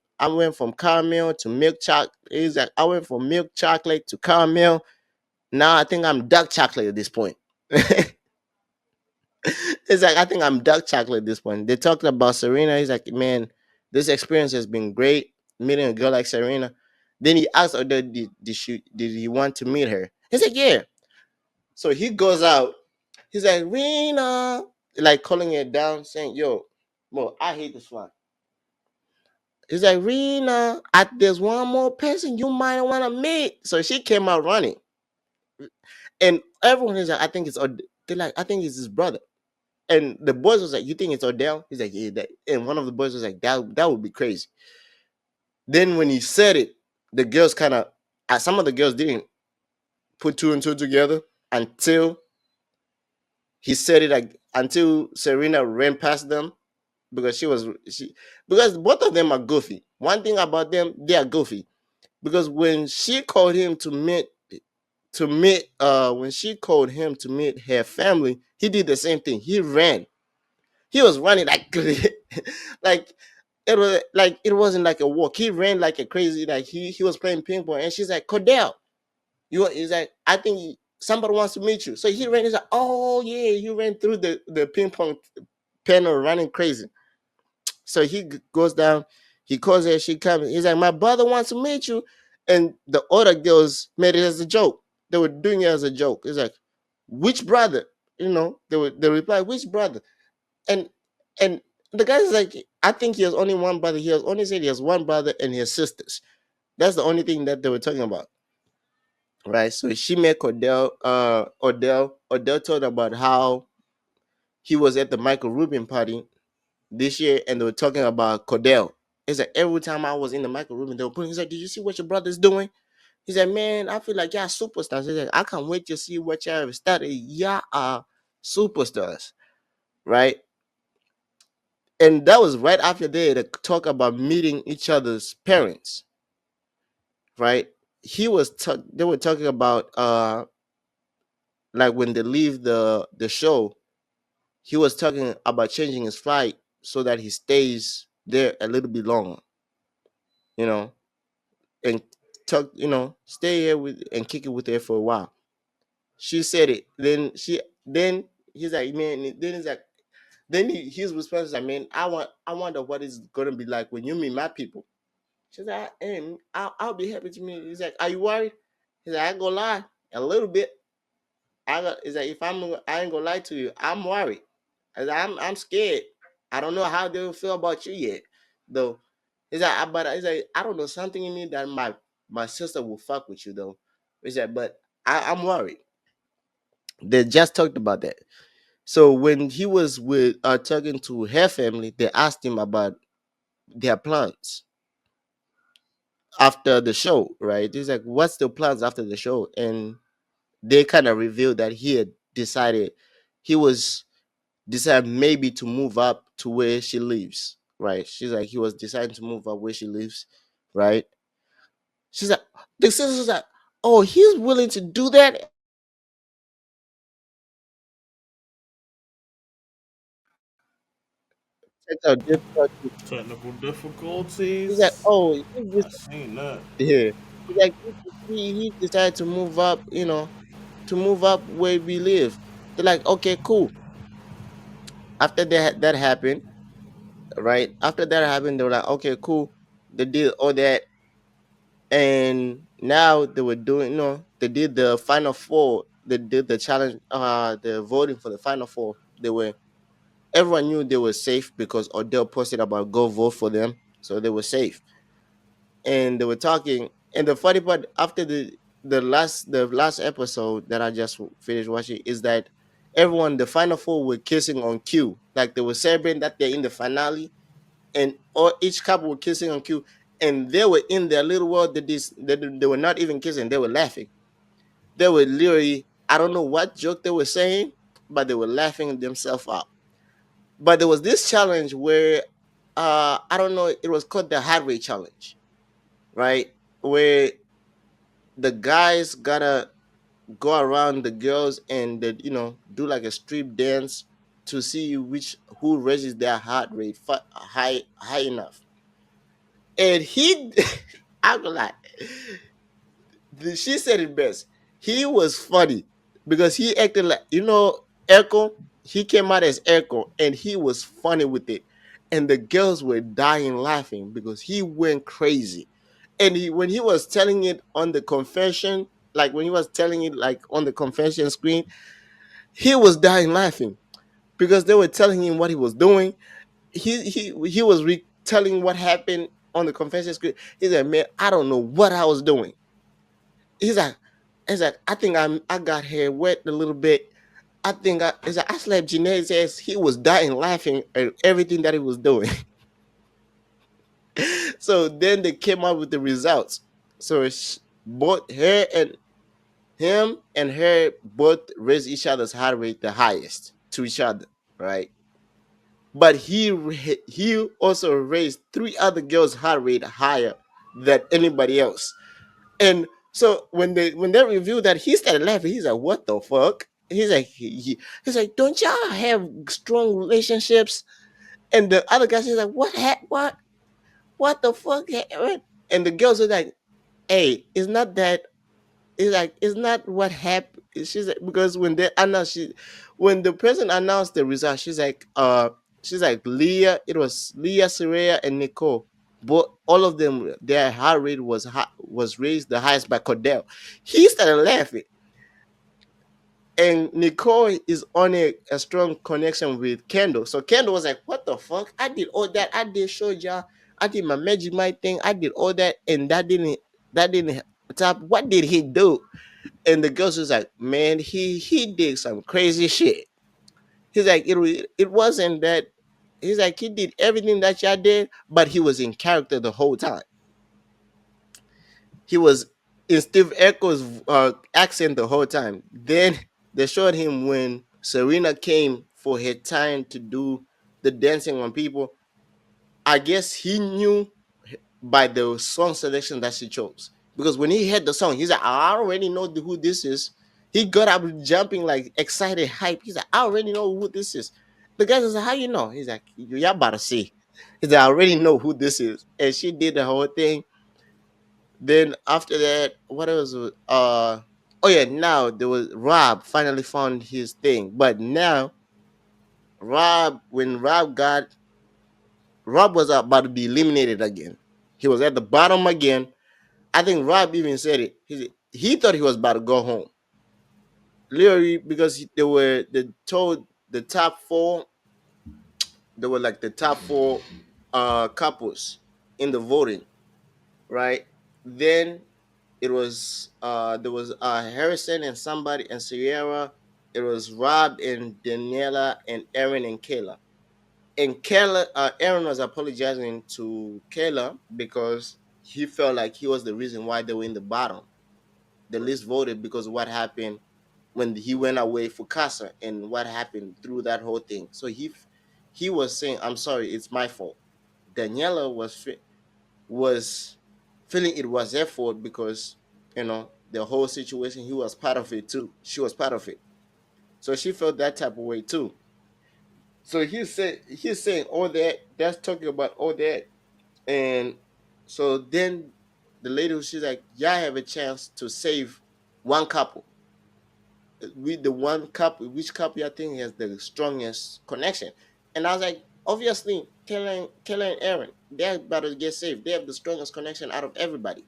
caramel to milk chocolate." He's like, "I went from milk chocolate to caramel. Now I think I'm dark chocolate at this point." It's like, I think I'm dark chocolate at this point. They talked about Serena. He's like, man, this experience has been great meeting a girl like Serena. Then he asked Odell, did he want to meet her? He's like, yeah. So he goes out. He's like, Rena, like calling it down, saying, yo, Mo, I hate this one. He's like, Rena, there's one more person you might want to meet. So she came out running. And everyone is like, I think it's they're like, I think it's his brother. And the boys was like, "You think it's Odell?" He's like, "Yeah." And one of the boys was like, "That would be crazy." Then when he said it, the girls kind of, some of the girls didn't put two and two together until he said it, like until Serena ran past them, because because both of them are goofy. One thing about them, they are goofy, because when she called him to meet to meet when she called him to meet her family, he did the same thing. He ran. He was running like like it wasn't like a walk. He ran like a crazy, like he was playing ping pong, and she's like, Cordell, he's like, I think somebody wants to meet you. So he ran, he's like, oh yeah, he ran through the ping pong panel running crazy. So he goes down, he calls her, she comes. He's like, my brother wants to meet you. And the other girls made it as a joke. They were doing it as a joke. It's like, which brother? They reply, which brother? And and the guy's like, I think he has only one brother. He has only said he has one brother and his sisters. That's the only thing that they were talking about. Right. So she met Odell told about how he was at the Michael Rubin party this year, and they were talking about Cordell. It's like every time I was in the Michael Rubin, they were putting. He's like, "Did you see what your brother's doing?" He said, "Man, I feel like y'all superstars." He's like, "I can't wait to see what y'all have started. Y'all are superstars, right?" And that was right after they talk about meeting each other's parents, right? They were talking about like when they leave the show, he was talking about changing his flight so that he stays there a little bit longer, you know, and stay here with and kick it with her for a while. She said it. Then he's like, man, then he's like, his response is like, man, I wonder what it's gonna be like when you meet my people. She's like, hey, I'll be happy to meet you. He's like, are you worried? He's like, I ain't gonna lie, a little bit. He's like, if I ain't gonna lie to you, I'm worried. I'm scared. I don't know how they will feel about you yet, though. He's like, I don't know, something in me that my sister will fuck with you though. He's like, but I'm worried. They just talked about that. So when he was with talking to her family, they asked him about their plans after the show, right? He's like, what's the plans after the show? And they kind of revealed that he was decided maybe to move up to where she lives, right? She's like, he was deciding to move up where she lives, right? She's like, the sister's like, oh, he's willing to do that. Check out difficulty. Technical He's like, difficulties. oh, I seen that. yeah. He's like, he decided to move up, to move up where we live. They're like, okay, cool. After that happened, right? After that happened, they were like, okay, cool. They did all that, and now they were doing, they did the final four. They did the challenge, the voting for the final four. Everyone knew they were safe because Odell posted about go vote for them, so they were safe. And they were talking. And the funny part after the last episode that I just finished watching is that everyone, the final four, were kissing on cue, like they were celebrating that they're in the finale, and each couple were kissing on cue, and they were in their little world. They were not even kissing; they were laughing. They were literally, I don't know what joke they were saying, but they were laughing themselves out. But there was this challenge where I don't know, it was called the heart rate challenge, right? Where the guys gotta go around the girls and do like a strip dance to see which who raises their heart rate high enough. And he, I'm gonna lie, she said it best. He was funny because he acted like, Echo. He came out as Echo, and he was funny with it, and the girls were dying laughing because he went crazy. And when he was telling it on the confession, like when he was telling it like on the confession screen, he was dying laughing because they were telling him what he was doing. He was retelling what happened on the confession screen. He said, "Man, I don't know what I was doing." He's like, I think I got hair wet a little bit. He's like, I slapped Janae's ass. He was dying laughing at everything that he was doing. So then they came out with the results. So both her and him and her both raised each other's heart rate the highest to each other, right? But he also raised three other girls' heart rate higher than anybody else. And So when they reviewed that, he started laughing. He's like, "What the fuck?" He's like, he's like, "Don't y'all have strong relationships?" And the other guy says like, what the fuck happened?" And the girls are like, "Hey, it's not that. It's like it's not what happened." She's like, because when they announced, when the person announced the result, she's like Leah. It was Leah, Saraya, and Nicole. But all of them, their heart rate was raised the highest by Cordell. He started laughing, and Nicole is on a strong connection with Kendall. So Kendall was like, "What the fuck? I did all that. I did show y'all. I did my magic my thing. I did all that, and that didn't tap. What did he do?" And the girls was like, "Man, he did some crazy shit." He's like, it wasn't that. He's like, he did everything that y'all did, but he was in character the whole time. He was in Steve Echo's accent the whole time. Then they showed him when Serena came for her time to do the dancing on people. I guess he knew by the song selection that she chose. Because when he heard the song, he's like, "I already know who this is." He got up jumping like excited, hype. He's like, "I already know who this is." The guy says, "How you know?" He's like, "Y'all about to see." He's like, "I already know who this is." And she did the whole thing. Then after that, what else? Oh yeah, now there was Rob finally found his thing. But now when Rob was about to be eliminated again. He was at the bottom again. I think Rob even said it. He thought he was about to go home, literally, because they told the top four. They were like the top four couples in the voting, right? Then it was there was Harrison and somebody and Sierra. It was Rob and Daniela and Aaron and Kayla. And Aaron was apologizing to Kayla because he felt like he was the reason why they were in the bottom. The list voted because of what happened when he went away for Casa and what happened through that whole thing. So he was saying, "I'm sorry, it's my fault." Daniela was feeling it was their fault because the whole situation, he was part of it too. She was part of it, so she felt that type of way too. So he's saying all that. That's talking about all that, and so then the lady, she's like, "Y'all have a chance to save one couple." With the one couple, which couple I think has the strongest connection? And I was like, obviously, Kellen and Aaron, they're about to get saved. They have the strongest connection out of everybody,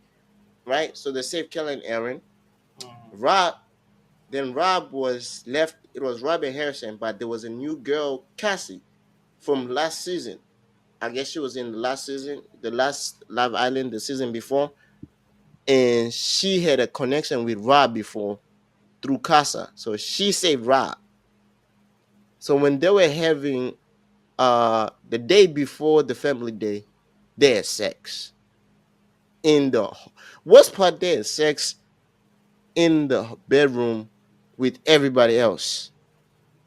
right? So they saved Kellen and Aaron. Mhm. Rob, then Rob was left. It was Rob and Harrison, but there was a new girl, Cassie, from last season. I guess she was in the last season, the last Love Island, the season before, and she had a connection with Rob before through Casa. So she saved Rob. So when they were having the day before the family day, they had sex in the worst part. They had sex in the bedroom with everybody else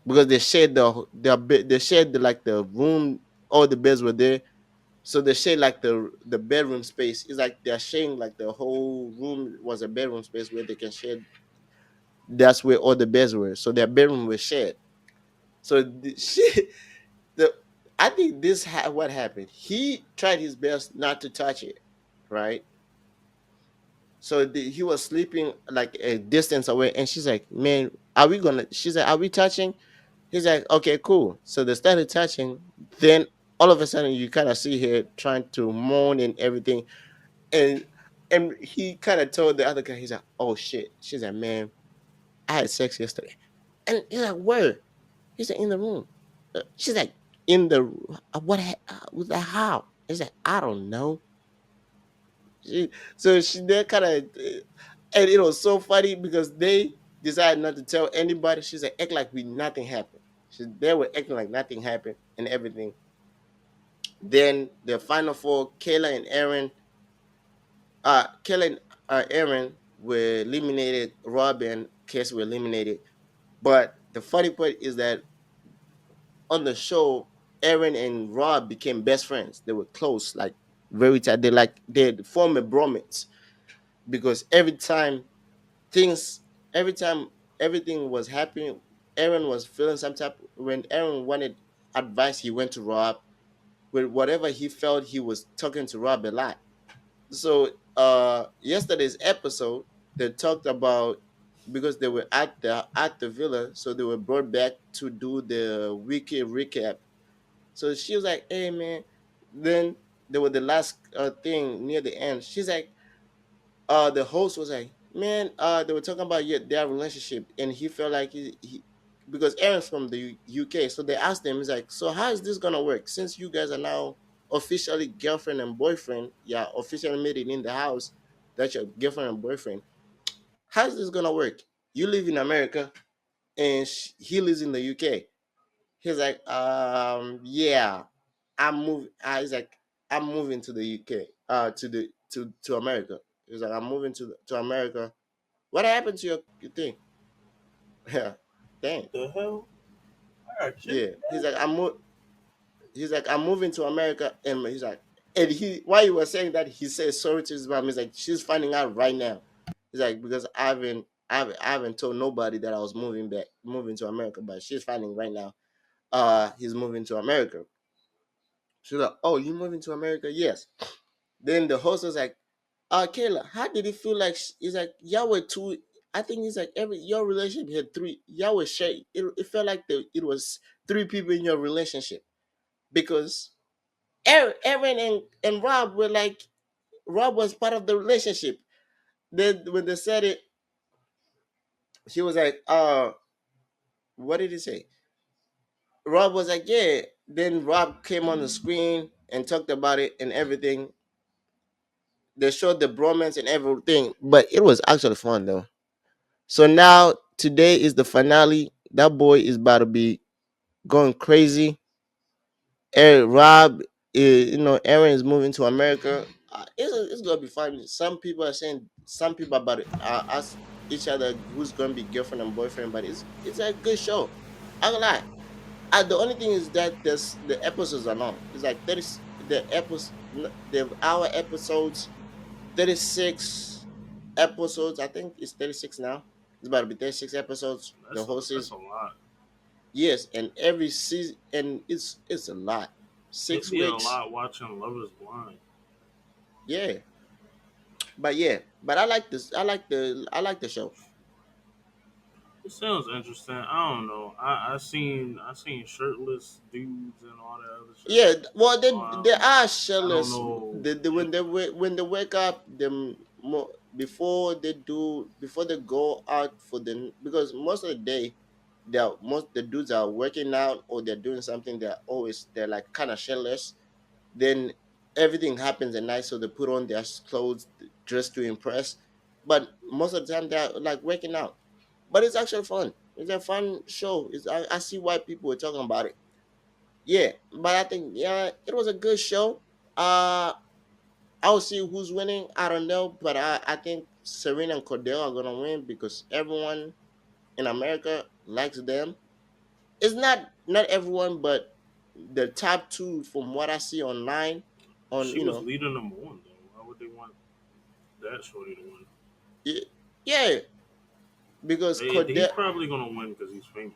because they shared they shared like the room. All the beds were there, so they shared like the bedroom space. It's like they're sharing like the whole room was a bedroom space where they can share. That's where all the beds were. So their bedroom was shared. So the I think what happened. He tried his best not to touch it, right? So he was sleeping like a distance away, and she's like, "Man, are we gonna?" She's like, "Are we touching?" He's like, "Okay, cool." So they started touching. Then all of a sudden, you kind of see her trying to moan and everything, and he kind of told the other guy, he's like, "Oh shit." She's like, "Man, I had sex yesterday," and he's like, "Where?" He's like, "In the room." She's like, "In the was that how?" He's like, "I don't know." So she they kind of, and it was so funny because they decided not to tell anybody. She's like, "Act like nothing happened." They were acting like nothing happened and everything. Then the final four, Kayla and Aaron were eliminated. Rob and Case were eliminated. But the funny part is that on the show, Aaron and Rob became best friends. They were close, like very tight. They formed a bromance. because every time things, every time everything was happening, Aaron was feeling some type. When Aaron wanted advice, he went to Rob. With whatever he felt, he was talking to Rob a lot. So yesterday's episode, they talked about, because they were at the villa, so they were brought back to do the wiki recap. So she was like, "Hey man," then there was the last thing near the end. She's like, the host was like, "Man, they were talking about their relationship," and he felt like he because Aaron's from the UK, so they asked him, he's like, "So how is this gonna work? Since you guys are now officially girlfriend and boyfriend, yeah, officially made it in the house, that's your girlfriend and boyfriend. How's this gonna work? You live in America, and he lives in the UK." He's like, yeah, I'm moving. He's like, "I'm moving to the UK, to America." He's like, "I'm moving to America." What happened to your thing? Yeah, dang. The hell? I got Yeah, kicked. he's like, "I'm moving to America," and he's like, and he while he was saying that, he says sorry to his mom. He's like, "She's finding out right now." He's like, "Because I haven't told nobody that I was moving to America, but she's finding right now. He's moving to America." She's like, "Oh, you moving to America?" Yes. Then the host was like, Kayla, how did it feel like? He's like, y'all were two. I think he's like, every your relationship had three. Y'all were share. It felt like it was three people in your relationship, because Aaron and Rob were like, Rob was part of the relationship. Then when they said it, she was like, what did he say? Rob was like, yeah. Then Rob came on the screen and talked about it and everything. They showed the bromance and everything, but it was actually fun though. So now today is the finale. That boy is about to be going crazy. Rob, Aaron is moving to America. It's gonna be fun. Some people are saying, some people about it ask each other who's gonna be girlfriend and boyfriend, but it's a good show. I'm gonna lie. The only thing is that the episodes are long. It's like 30. The hour episodes, 36 episodes. I think it's 36 now. It's about to be 36 episodes. The whole That's season. a lot. Yes, and every season, and it's a lot. It'd Six be a weeks. lot watching Love Is Blind. Yeah, but I like this. I like the show. It sounds interesting. I don't know. I seen shirtless dudes and all that other shit. Yeah, well, they are I don't jealous. know if When they wake up, before they go out for the, because most of the day, most the dudes are working out or they're doing something. They're like kind of shirtless. Then everything happens at night, so they put on their clothes, dress to impress. But most of the time, they're like working out. But it's actually fun. It's a fun show. I see why people were talking about it. Yeah, but I think, yeah, it was a good show. I'll see who's winning. I don't know, but I think Serena and Cordell are gonna win because everyone in America likes them. It's not everyone, but the top two from what I see online, on she was leading them on though. Why would they want that shorty to win? yeah, because He's Cordell. probably gonna win because he's famous.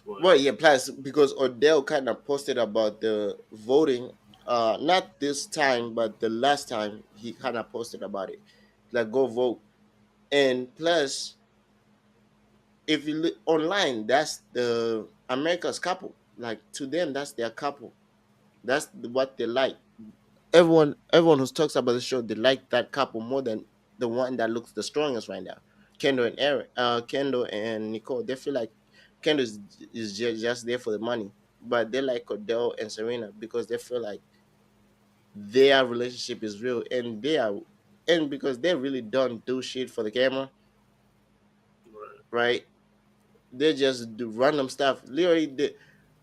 But Well, yeah, plus because Odell kind of posted about the voting. Not this time, but the last time he kind of posted about it, like go vote. And plus, if you look online, that's the America's couple. Like to them, that's their couple. That's what they like. Everyone who talks about the show, they like that couple more than the one that looks the strongest right now. Kendall and Nicole, they feel like Kendall is just there for the money, but they like Odell and Serena because they feel like their relationship is real, and because they really don't do shit for the camera, right. right? They just do random stuff. Literally,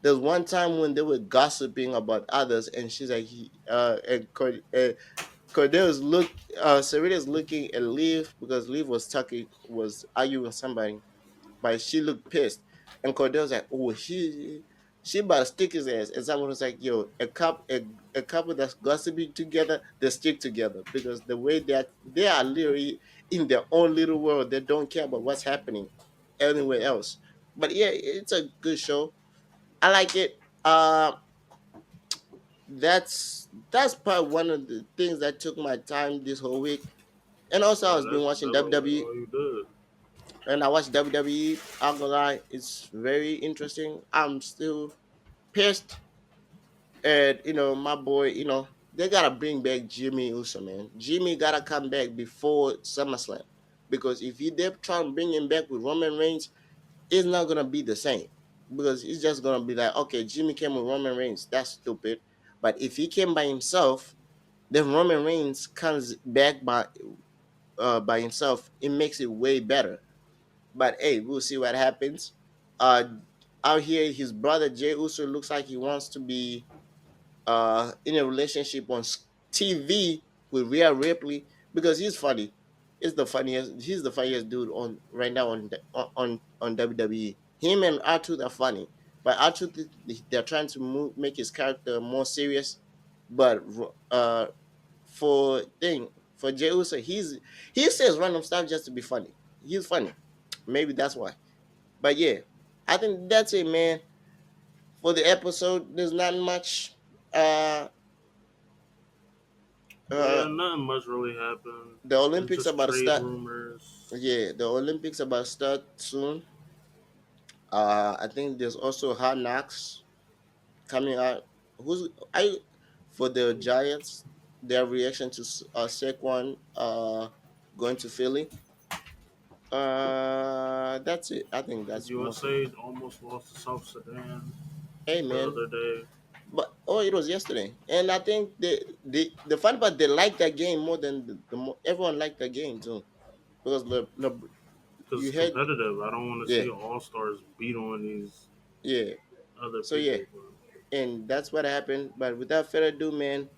there's one time when they were gossiping about others, and she's like, Cordella's Serena's looking at Liv because Liv was arguing with somebody, but she looked pissed, and Cordella's like, "Oh, She about to stick his ass. And someone was like, yo, a couple that's gossiping together, they stick together because the way they are literally in their own little world. They don't care about what's happening anywhere else. But yeah, it's a good show. I like it. That's probably one of the things that took my time this whole week. And also I Yeah, was been that's watching really WWE, all you did. and I watched WWE. I'm gonna lie, it's very interesting. I'm still pissed. And my boy, they gotta bring back Jimmy Uso, man. Jimmy gotta come back before SummerSlam, because if you they try to bring him back with Roman Reigns, it's not gonna be the same. Because it's just gonna be like, okay, Jimmy came with Roman Reigns, that's stupid. But if he came by himself, then Roman Reigns comes back by himself. It makes it way better. But hey, we'll see what happens. Uh, out here, his brother Jay Uso looks like he wants to be in a relationship on TV with Rhea Ripley because he's funny. He's the funniest. He's the funniest dude on right now on WWE. Him and R-Truth are funny, but R-Truth they're trying to make his character more serious. But for Jey Uso, he says random stuff just to be funny. He's funny. Maybe that's why. But yeah, I think that's it, man. For the episode, there's not much. Uh, uh, Yeah, nothing much really happened. the It's Olympics just about to trade start. rumors. Yeah, the Olympics about to start soon. I think there's also Hard Knocks coming out. Who's I for the Giants? Their reaction to Saquon going to Philly. That's it. I think that's most of it. USA almost lost to South Sudan Hey the man, other day. but it was yesterday, and I think the fun part they like that game more than everyone liked that game too because Because you it's had competitive. I don't want to yeah see all stars beat on these yeah other so yeah, people. But and that's what happened. But without further ado, man,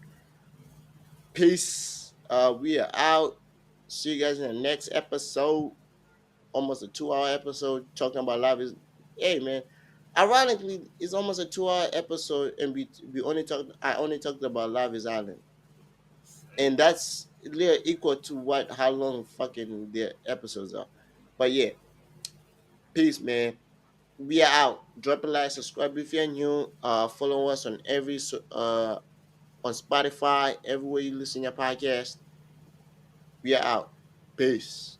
peace. We are out. See you guys in the next episode. Almost a 2 hour episode talking about love is. Hey man, ironically, it's almost a 2 hour episode, and we only talked. I only talked about Love is Island, and that's literally equal to what how long fucking the episodes are. But yeah, peace, man. We are out. Drop a like, subscribe if you're new. Follow us on on Spotify, everywhere you listen to your podcast. We are out. Peace.